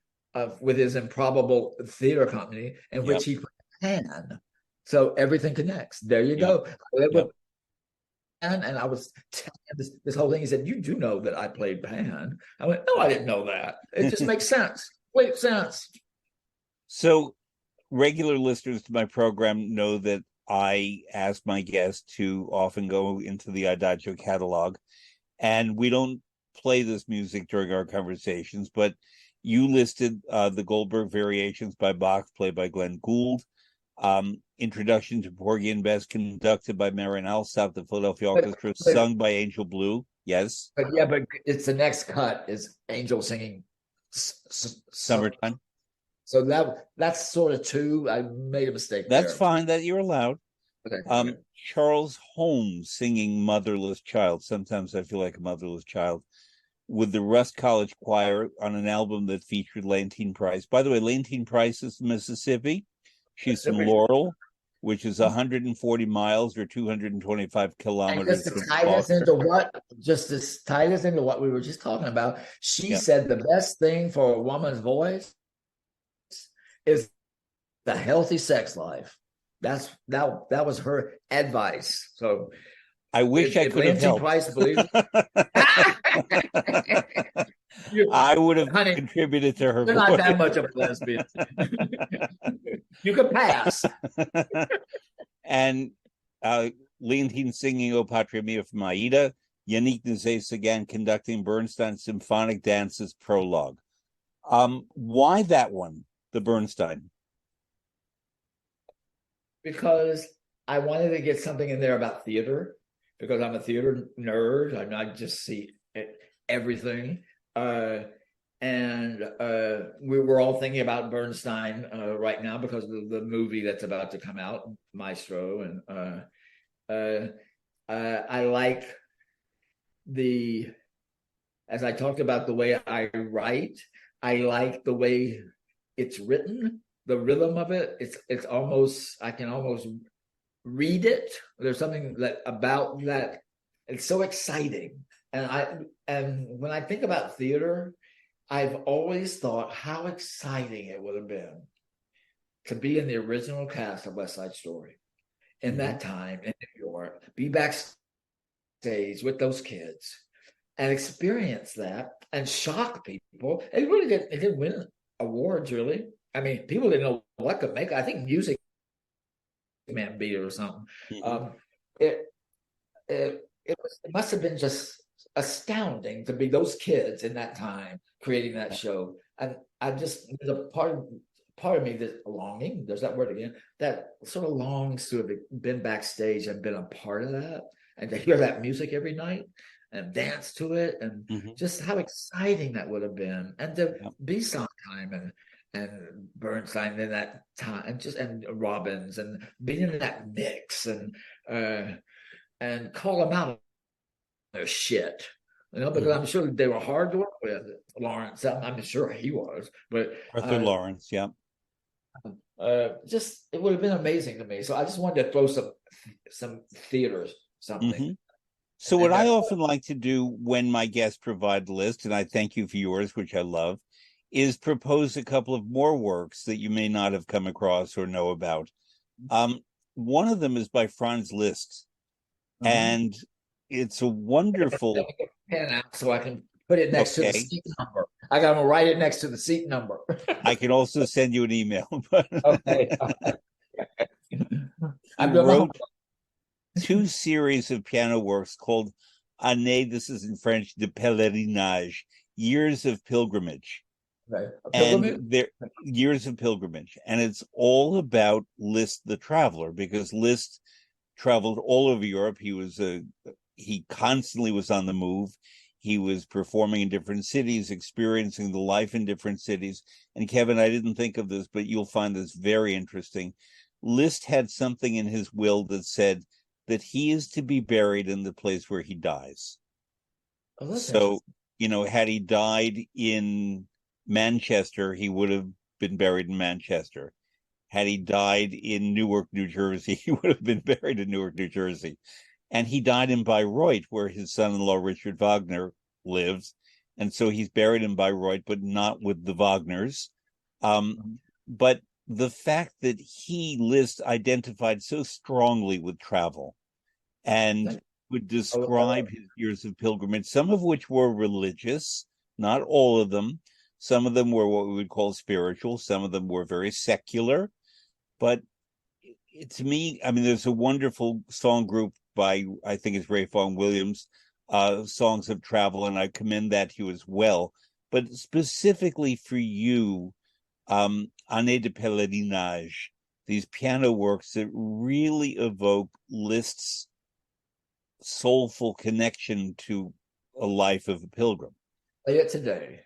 Speaker 2: with his Improbable Theater Company in which he played Pan. So everything connects. There you go. And I was telling him this whole thing. He said, "You do know that I played Pan?" I went, "No, I didn't know that. It just makes sense. Complete sense."
Speaker 1: So regular listeners to my program know that I ask my guests to often go into the Adagio catalog, and we don't play this music during our conversations, but you listed the Goldberg Variations by Bach, played by Glenn Gould, Introduction to Porgy and Bess, conducted by Marian Alsop, the Philadelphia Orchestra, sung by Angel Blue. Yes.
Speaker 2: But it's the next cut is Angel singing
Speaker 1: Summertime.
Speaker 2: So that's sort of two. I made a mistake.
Speaker 1: That's fine. That you're allowed.
Speaker 2: Okay.
Speaker 1: Charles Holmes singing Motherless Child. Sometimes I feel like a motherless child, with the Rust College Choir on an album that featured Leontine Price. By the way, Leontine Price is from Mississippi. She's from Laurel, which is 140 miles or 225 kilometers.
Speaker 2: And just to tie this into what we were just talking about, she said the best thing for a woman's voice is the healthy sex life. That was her advice. So
Speaker 1: I wish I could have helped.
Speaker 2: Price believes
Speaker 1: I would have contributed to her.
Speaker 2: You're not that much of a lesbian. You could pass.
Speaker 1: And Leontine singing O Patria Mia from Aida, Yannick Nézet-Séguin conducting Bernstein's Symphonic Dances Prologue. Why that one, the Bernstein?
Speaker 2: Because I wanted to get something in there about theater, because I'm a theater nerd. I just see everything. And we were all thinking about Bernstein right now because of the movie that's about to come out, Maestro. And I like as I talked about the way I write, I like the way it's written, the rhythm of it, it's almost, I can almost read it. There's something that about that, it's so exciting. And when I think about theater, I've always thought how exciting it would have been to be in the original cast of West Side Story in that time in New York, be backstage with those kids and experience that and shock people. It didn't win awards, really. I mean, people didn't know what could make it. I think Music Man beat it or something. It, it must have been just astounding to be those kids in that time creating that show. And I just, there's a part of me that longing, there's that word again, that sort of longs to have been backstage and been a part of that, and to hear that music every night and dance to it, and just how exciting that would have been, and to be Sondheim and Bernstein in that time, and Robbins, and being in that mix, and call them out their shit, because I'm sure they were hard to work with. Lawrence, I'm sure he was, but
Speaker 1: Arthur Lawrence,
Speaker 2: just, it would have been amazing to me. So I just wanted to throw some theaters, something.
Speaker 1: So what I often like to do when my guests provide a list, and I thank you for yours, which I love, is propose a couple of more works that you may not have come across or know about. One of them is by Franz Liszt, and it's a wonderful
Speaker 2: pen out so I can put it next to the seat number. I got to write it next to the seat number.
Speaker 1: I can also send you an email.
Speaker 2: Okay.
Speaker 1: I wrote two series of piano works called Années, this is in French, de pèlerinage, years of pilgrimage. And they're years of pilgrimage. And it's all about Liszt the traveler, because Liszt traveled all over Europe. He constantly was on the move. He was performing in different cities, experiencing the life in different cities. And Kevin, I didn't think of this, but you'll find this very interesting. Liszt had something in his will that said that he is to be buried in the place where he dies. So, had he died in Manchester, he would have been buried in Manchester. Had he died in Newark, New Jersey, he would have been buried in Newark, New Jersey. And he died in Bayreuth, where his son-in-law, Richard Wagner, lives. And so he's buried in Bayreuth, but not with the Wagners. But the fact that Liszt identified so strongly with travel and would describe his years of pilgrimage, some of which were religious, not all of them. Some of them were what we would call spiritual. Some of them were very secular. But to me, I mean, there's a wonderful song group by, I think it's Ray Vaughan Williams, Songs of Travel, and I commend that to you as well. But specifically for you, Années de pèlerinage, these piano works that really evoke Liszt's soulful connection to a life of a pilgrim.
Speaker 2: Play it today.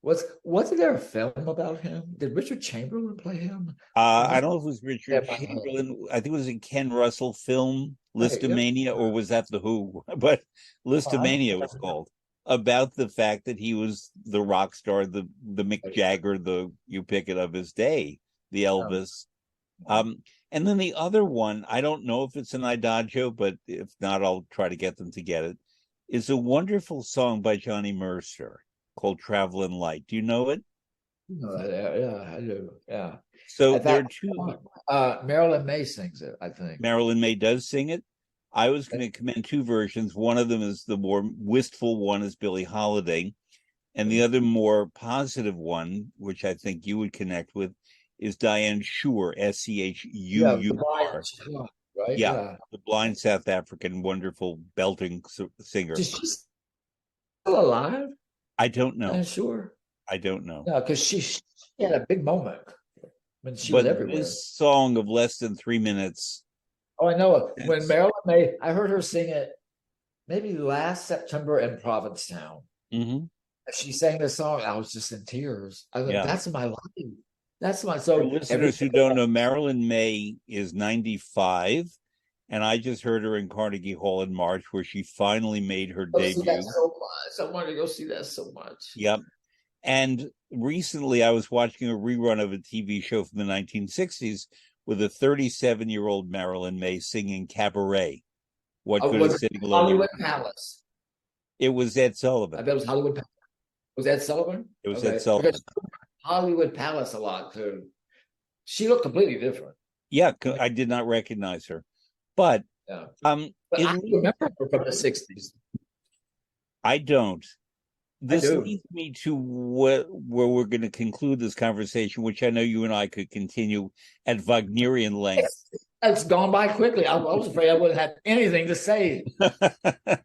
Speaker 2: Wasn't there a film about him? Did Richard Chamberlain play him?
Speaker 1: I don't know if it was Richard Chamberlain. I think it was a Ken Russell film, Listomania, or was that The Who? But Listomania was called, about the fact that he was the rock star, the Mick Jagger, you pick it, of his day, the Elvis. And then the other one, I don't know if it's an Adagio, but if not, I'll try to get them to get it, is a wonderful song by Johnny Mercer called Traveling Light. Do you know it?
Speaker 2: Yeah, I do. Yeah.
Speaker 1: So there are two.
Speaker 2: Marilyn May sings it, I think.
Speaker 1: Marilyn May does sing it. I was going to commend two versions. One of them is the more wistful one, is Billie Holiday. And the other more positive one, which I think you would connect with, is Diane Schuur, Schur.
Speaker 2: Right?
Speaker 1: Yeah, the blind South African, wonderful belting singer.
Speaker 2: Is she still alive?
Speaker 1: I don't know.
Speaker 2: I'm sure.
Speaker 1: I don't know.
Speaker 2: No, because she had a big moment when she was everywhere.
Speaker 1: This song of less than 3 minutes.
Speaker 2: Oh, I know. When Marilyn May, I heard her sing it maybe last September in Provincetown. She sang this song. I was just in tears. I thought, that's my life. That's my so.
Speaker 1: For listeners who don't know, Marilyn May is 95. And I just heard her in Carnegie Hall in March, where she finally made her debut.
Speaker 2: See that so much. I wanted to go see that so much.
Speaker 1: Yep. And recently I was watching a rerun of a TV show from the 1960s with a 37-year-old Marilyn Maye singing Cabaret. What good
Speaker 2: Was
Speaker 1: is
Speaker 2: it
Speaker 1: sitting alone in
Speaker 2: Hollywood
Speaker 1: your room?
Speaker 2: Palace?
Speaker 1: It was Ed
Speaker 2: I
Speaker 1: Sullivan.
Speaker 2: bet it was Hollywood Palace. Was that Sullivan?
Speaker 1: It was Ed
Speaker 2: Okay,
Speaker 1: Sullivan.
Speaker 2: because Hollywood Palace a lot too. She looked completely different.
Speaker 1: Yeah,
Speaker 2: I mean,
Speaker 1: I did not recognize her. But
Speaker 2: yeah.
Speaker 1: um
Speaker 2: But
Speaker 1: it
Speaker 2: I remember her from the 60s.
Speaker 1: I don't.
Speaker 2: I
Speaker 1: This
Speaker 2: do.
Speaker 1: leads me to where we're going to conclude this conversation, which I know you and I could continue at Wagnerian length.
Speaker 2: It's gone by quickly. I was afraid I wouldn't have anything to say. I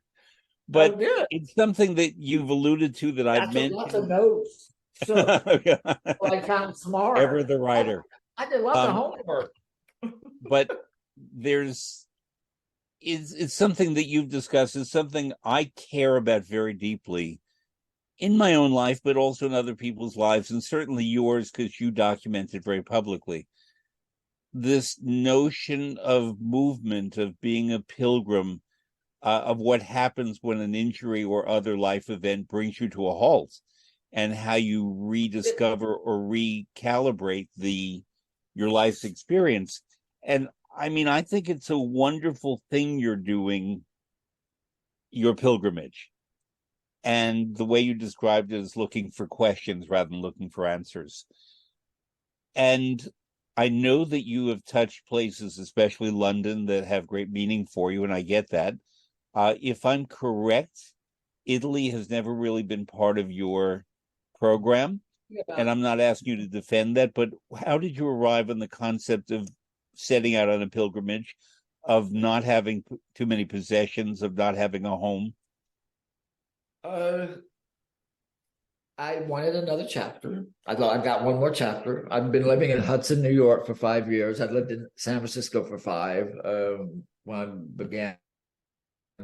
Speaker 1: But
Speaker 2: did.
Speaker 1: it's something that you've alluded to that
Speaker 2: I
Speaker 1: I've
Speaker 2: took lots of
Speaker 1: mentioned.
Speaker 2: notes. So I sound
Speaker 1: Ever
Speaker 2: smart.
Speaker 1: the writer.
Speaker 2: I did lots of
Speaker 1: Um,
Speaker 2: homework.
Speaker 1: but there's it's something that you've discussed. Is something I care about very deeply in my own life, but also in other people's lives, and certainly yours, because you document it very publicly. This notion of movement, of being a pilgrim, of what happens when an injury or other life event brings you to a halt, and how you rediscover or recalibrate your life's experience. And I mean, I think it's a wonderful thing you're doing, your pilgrimage. And the way you described it is looking for questions rather than looking for answers. And I know that you have touched places, especially London, that have great meaning for you, and I get that. If I'm correct, Italy has never really been part of your program,
Speaker 2: Yeah.
Speaker 1: and I'm not asking you to defend that, but how did you arrive on the concept of setting out on a pilgrimage, of not having too many possessions, of not having a home?
Speaker 2: Uh, I wanted another chapter. I thought I got one more chapter. I've been living in Hudson, New York for 5 years. I lived in San Francisco for five when I began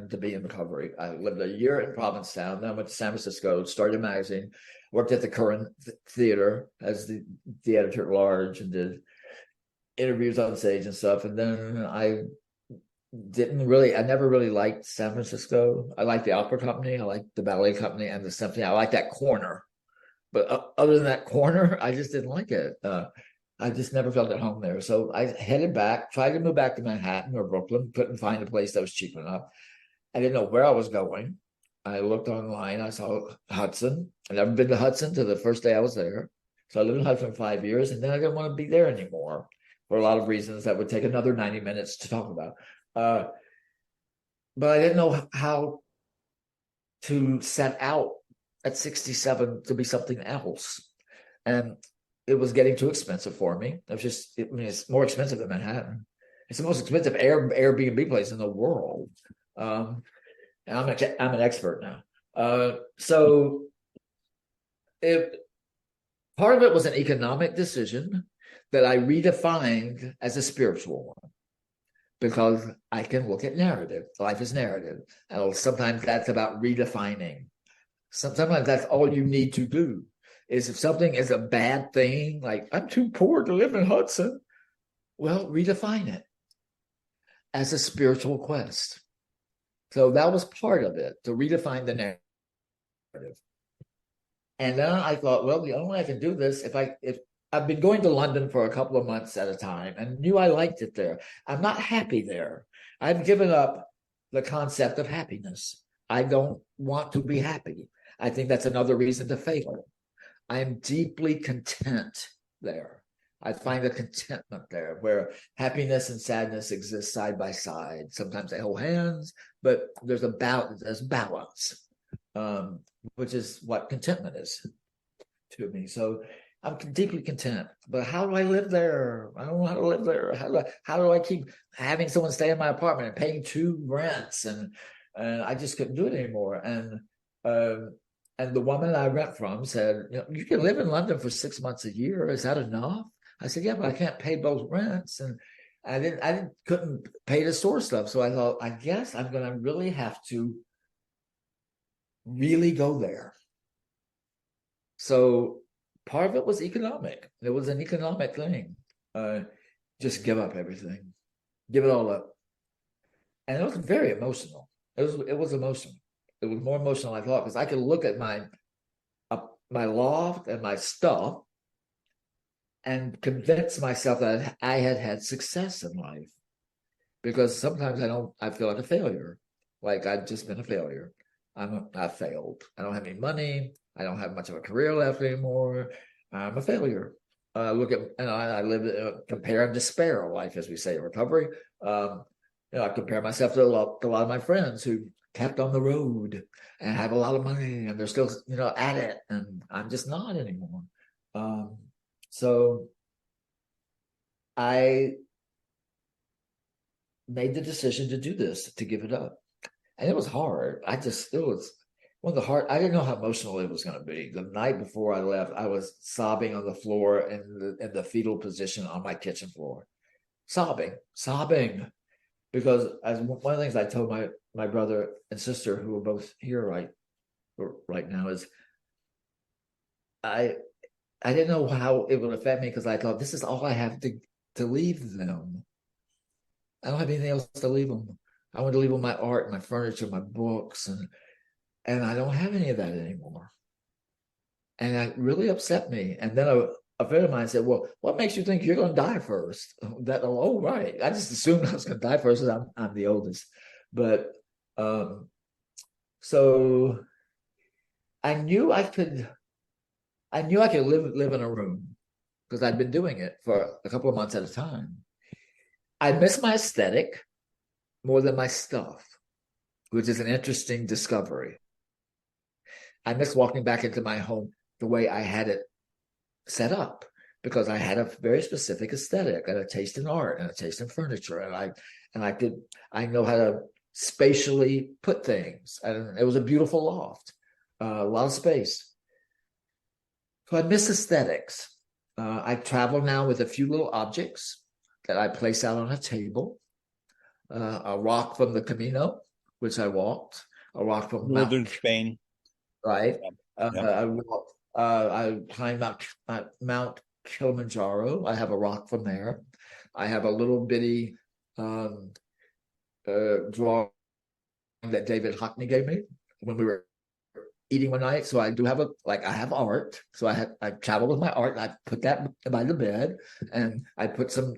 Speaker 2: to be in recovery. I lived a year in Provincetown, then I went to San Francisco, started a magazine, worked at the Current Theater as the editor at large, and did interviews on stage and stuff. And then I never really liked San Francisco. I liked the opera company, I liked the ballet company and the symphony. I liked that corner. But other than that corner, I just didn't like it. I just never felt at home there. So I headed back, tried to move back to Manhattan or Brooklyn, couldn't find a place that was cheap enough. I didn't know where I was going. I looked online. I saw Hudson. I'd never been to Hudson till the first day I was there. So I lived in Hudson for 5 years, and then I didn't want to be there anymore for a lot of reasons that would take another 90 minutes to talk about. But I didn't know how to set out at 67 to be something else. And it was getting too expensive for me. It's more expensive than Manhattan. It's the most expensive Airbnb place in the world. And I'm an expert now. So part of it was an economic decision that I redefined as a spiritual one, because I can look at narrative. Life is narrative. And sometimes that's about redefining. Sometimes that's all you need to do. Is if something is a bad thing, like I'm too poor to live in Hudson, well, redefine it as a spiritual quest. So that was part of it, to redefine the narrative. And then I thought, well, the only way I can do this, if I've been going to London for a couple of months at a time and knew I liked it there. I'm not happy there. I've given up the concept of happiness. I don't want to be happy. I think that's another reason to fail. I'm deeply content there. I find a contentment there where happiness and sadness exist side by side. Sometimes they hold hands, but there's balance, which is what contentment is to me. So I'm deeply content. But how do I live there? I don't know how to live there. How do I keep having someone stay in my apartment and paying 2 rents? And I just couldn't do it anymore. And the woman I rent from said, you can live in London for 6 months a year. Is that enough? I said, yeah, but I can't pay both rents. And I couldn't pay the store stuff. So I thought, I guess I'm going to really have to really go there. So part of it was economic. It was an economic thing. Just give up everything, give it all up. And it was very emotional. It was emotional. It was more emotional than I thought, because I could look at my my loft and my stuff and convince myself that I had had success in life. Because sometimes I feel like a failure. Like I've just been a failure. I failed. I don't have any money. I don't have much of a career left anymore. I'm a failure. Look at, I live compare and despair life, as we say in recovery. I compare myself to a lot of my friends who kept on the road and have a lot of money and they're still, at it. And I'm just not anymore. So I made the decision to do this, to give it up. And it was hard. It was one of the hard, I didn't know how emotional it was going to be. The night before I left, I was sobbing on the floor in the fetal position on my kitchen floor. Sobbing. Because as one of the things I told my brother and sister, who are both here right now, is I didn't know how it would affect me, because I thought, this is all I have to leave them. I don't have anything else to leave them. I want to leave them my art, my furniture, my books, and I don't have any of that anymore. And that really upset me. And then a friend of mine said, "Well, what makes you think you're going to die first?" Right. I just assumed I was going to die first, because I'm the oldest. But so I knew I could live in a room, because I'd been doing it for a couple of months at a time. I miss my aesthetic more than my stuff, which is an interesting discovery. I miss walking back into my home the way I had it set up, because I had a very specific aesthetic and a taste in art and a taste in furniture. And I know how to spatially put things. And it was a beautiful loft, a lot of space. So I miss aesthetics. I travel now with a few little objects that I place out on a table. A rock from the Camino, which I walked. A rock from
Speaker 1: northern Spain.
Speaker 2: Right.
Speaker 1: Yeah.
Speaker 2: I climbed Mount Kilimanjaro. I have a rock from there. I have a little bitty drawing that David Hockney gave me when we were eating one night. So I do have I have art. So I travel with my art, and I put that by the bed, and I put some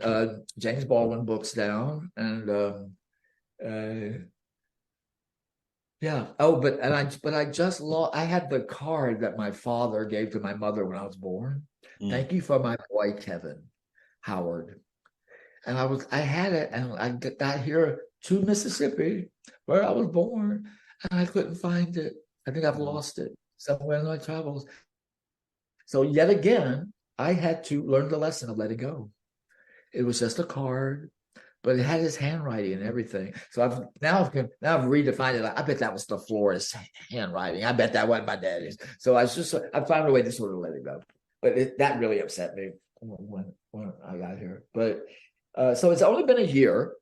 Speaker 2: James Baldwin books down, and yeah. Oh, but I just lost. I had the card that my father gave to my mother when I was born. Thank you for my boy Kevin Howard. And I had it, and I got here to Mississippi, where I was born, and I couldn't find it. I think I've lost it somewhere in my travels. So yet again, I had to learn the lesson of letting go. It was just a card, but it had his handwriting and everything. So I've redefined it. I bet that was the florist's handwriting. I bet that wasn't my daddy's. So I found a way to sort of let it go. But that really upset me when I got here. But so it's only been a year.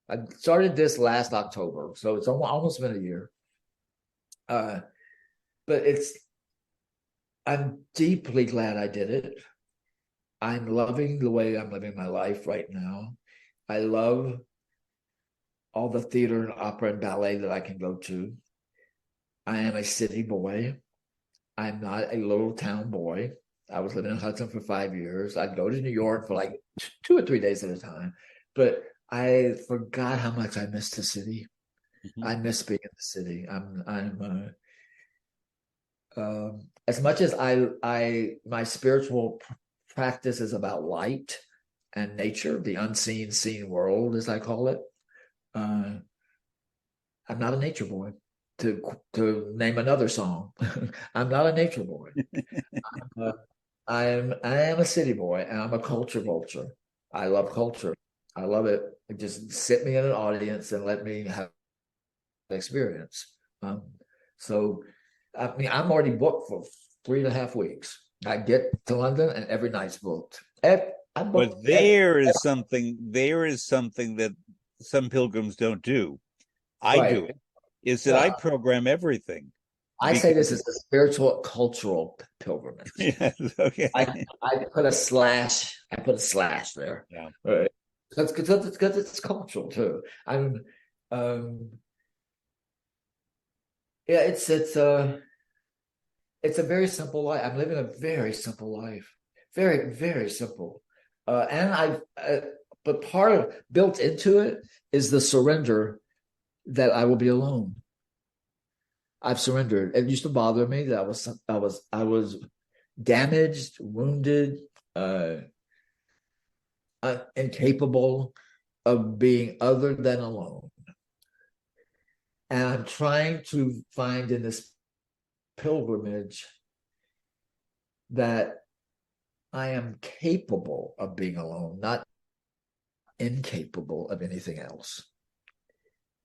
Speaker 2: I started this last October, so it's almost been a year. But I'm deeply glad I did it. I'm loving the way I'm living my life right now. I love all the theater and opera and ballet that I can go to. I am a city boy. I'm not a little town boy. I was living in Hudson for 5 years. I'd go to New York for like 2 or 3 days at a time. But I forgot how much I miss the city. I miss being in the city. As much as my spiritual practice is about light and nature, the unseen, seen world, as I call it. I'm not a nature boy. To name another song, I'm not a nature boy. I am a city boy, and I'm a culture vulture. I love culture. I love it. Just sit me in an audience and let me have an experience. So, I mean, I'm already booked for 3.5 weeks. I get to London, and every night's booked.
Speaker 1: But there is something that some pilgrims don't do. I do it. Is that I program everything.
Speaker 2: I say this is a spiritual, cultural pilgrimage.
Speaker 1: Yes, okay.
Speaker 2: I put a slash. I put a slash there.
Speaker 1: Yeah.
Speaker 2: Because it's cultural too. Yeah, it's it's a very simple life. I'm living a very simple life, very, very simple. But part of built into it is the surrender that I will be alone. I've surrendered. It used to bother me that I was damaged, wounded, uh, incapable of being other than alone. And I'm trying to find in this pilgrimage that I am capable of being alone, not incapable of anything else.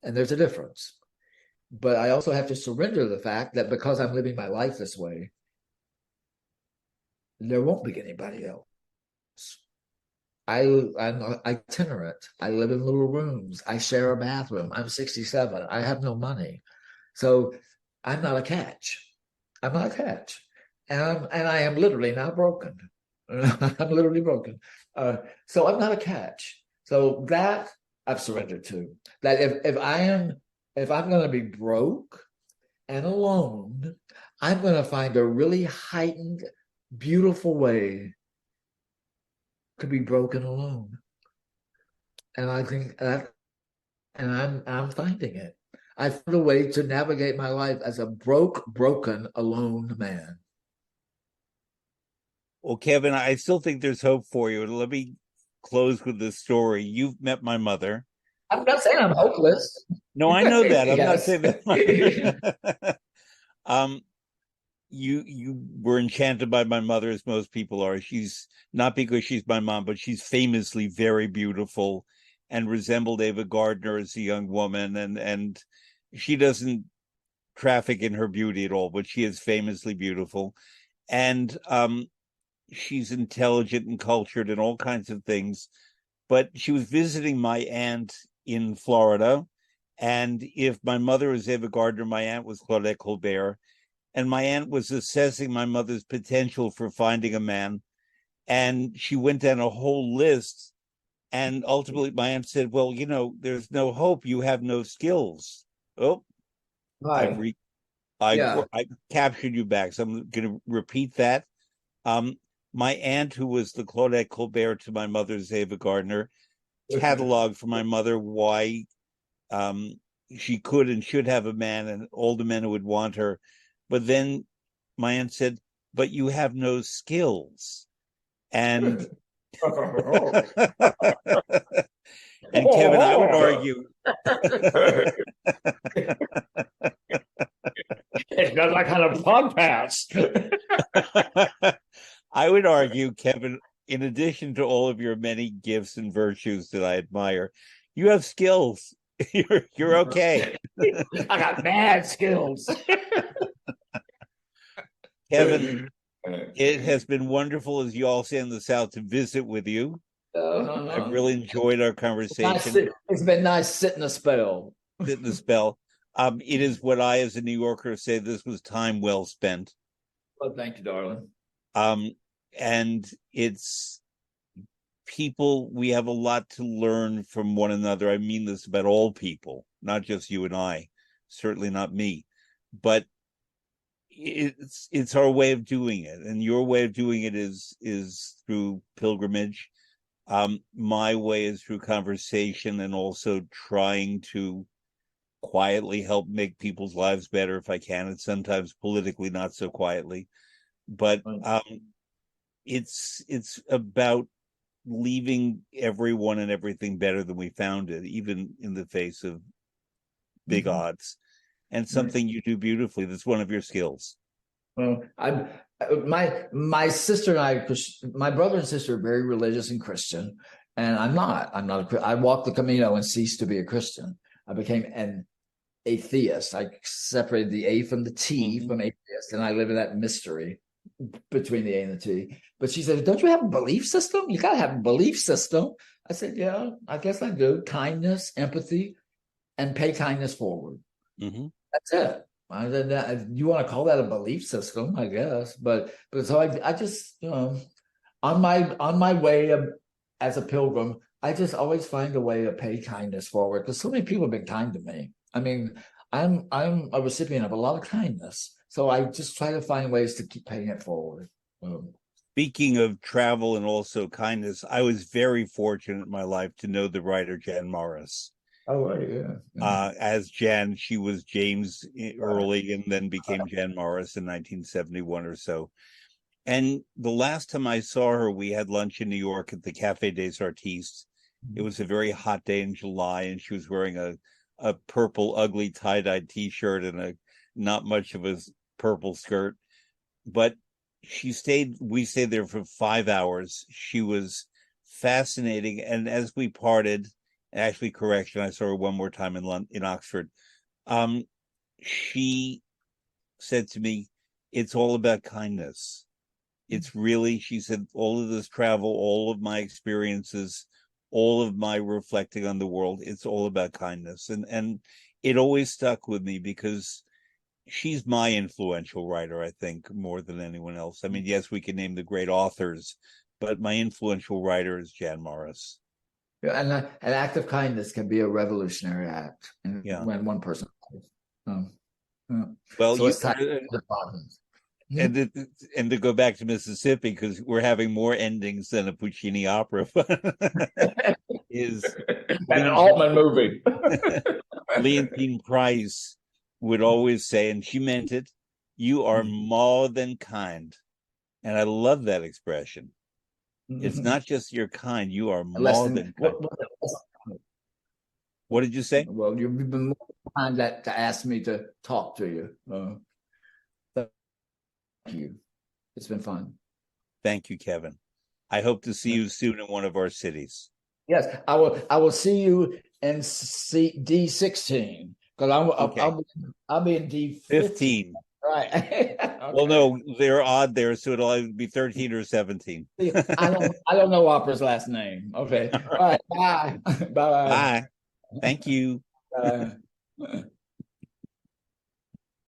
Speaker 2: And there's a difference. But I also have to surrender the fact that because I'm living my life this way, there won't be anybody else. I'm itinerant. I live in little rooms. I share a bathroom. I'm 67. I have no money. So I'm not a catch. I'm not a catch. And I am literally now broken. I'm literally broken. So I'm not a catch. So that I've surrendered to. That if I'm going to be broke and alone, I'm going to find a really heightened, beautiful way to be broken alone. And I think that, and I'm finding it. I found a way to navigate my life as a broken, alone man.
Speaker 1: Well, Kevin, I still think there's hope for you. Let me close with this story. You've met my mother.
Speaker 2: I'm not saying I'm hopeless.
Speaker 1: No, I know that. I'm not
Speaker 2: Yes.
Speaker 1: saying that. You were enchanted by my mother, as most people are. She's not because she's my mom, but she's famously very beautiful and resembled Ava Gardner as a young woman. And she doesn't traffic in her beauty at all, but she is famously beautiful. And she's intelligent and cultured and all kinds of things. But she was visiting my aunt in Florida. And if my mother was Ava Gardner, my aunt was Claudette Colbert. And my aunt was assessing my mother's potential for finding a man. And she went down a whole list. And ultimately, my aunt said, well, there's no hope. You have no skills. Oh,
Speaker 2: Right.
Speaker 1: I captured you back. So I'm going to repeat that. My aunt, who was the Claudette Colbert to my mother's Ava Gardner, cataloged for my mother why she could and should have a man and all the men who would want her. But then my aunt said, but you have no skills. And and Kevin, I would argue
Speaker 2: it's not that kind of podcast.
Speaker 1: I would argue, Kevin, in addition to all of your many gifts and virtues that I admire, you have skills. You're okay.
Speaker 2: I got mad skills.
Speaker 1: Kevin, it has been wonderful, as you all say in the South, to visit with you. I've really enjoyed our conversation.
Speaker 2: It's been nice sitting a spell.
Speaker 1: Sitting a spell. It is what I, as a New Yorker, say this was time well spent.
Speaker 2: Well, thank you, darling.
Speaker 1: And it's people, we have a lot to learn from one another. I mean this about all people, not just you and I, certainly not me, but it's our way of doing it. And your way of doing it is through pilgrimage. My way is through conversation and also trying to quietly help make people's lives better if I can, and sometimes politically not so quietly. But it's about leaving everyone and everything better than we found it, even in the face of big odds. And something you do beautifully. That's one of your skills.
Speaker 2: Well, my sister and I, my brother and sister are very religious and Christian, and I'm not. I walked the Camino and ceased to be a Christian. I became an atheist. I separated the A from the T from atheist, and I live in that mystery between the A and the T. But she said, don't you have a belief system? You got to have a belief system. I said, yeah, I guess I do. Kindness, empathy, and pay kindness forward. That's it. I said, you want to call that a belief system, I guess. But so I just, on my way as a pilgrim, I just always find a way to pay kindness forward, because so many people have been kind to me. I mean, I'm a recipient of a lot of kindness. So I just try to find ways to keep paying it forward.
Speaker 1: Speaking of travel and also kindness, I was very fortunate in my life to know the writer Jan Morris.
Speaker 2: Oh, yeah.
Speaker 1: As Jan, she was James early and then became Jan Morris in 1971 or so. And the last time I saw her, we had lunch in New York at the Café des Artistes. It was a very hot day in July, and she was wearing a purple, ugly tie-dyed T-shirt and a not much of a purple skirt. But we stayed there for 5 hours. She was fascinating. And as we parted, actually, correction, I saw her one more time in Oxford. She said to me, "It's all about kindness. It's really," she said, "all of this travel, all of my experiences, all of my reflecting on the world, it's all about kindness." And it always stuck with me because she's my influential writer, I think, more than anyone else. I mean, yes, we can name the great authors, but my influential writer is Jan Morris.
Speaker 2: Yeah, and an act of kindness can be a revolutionary act, when one person.
Speaker 1: Well,
Speaker 2: so it's time to pause.
Speaker 1: And to go back to Mississippi, because we're having more endings than a Puccini opera, is
Speaker 2: an Altman movie.
Speaker 1: Leontine Price would always say, and she meant it, "You are more than kind." And I love that expression. It's not just you're kind, you are more than kind. What did you say?
Speaker 2: Well, you've been more kind to ask me to talk to you. Thank you. It's been fun.
Speaker 1: Thank you, Kevin. I hope to see you soon in one of our cities.
Speaker 2: Yes, I will see you in D16 because I'll be in D15. Right. Okay.
Speaker 1: Well, no, they're odd there, so it'll either be 13 or 17.
Speaker 2: I don't know Opera's last name. Okay. All right. Bye. Bye.
Speaker 1: Bye. Thank you.
Speaker 2: Bye.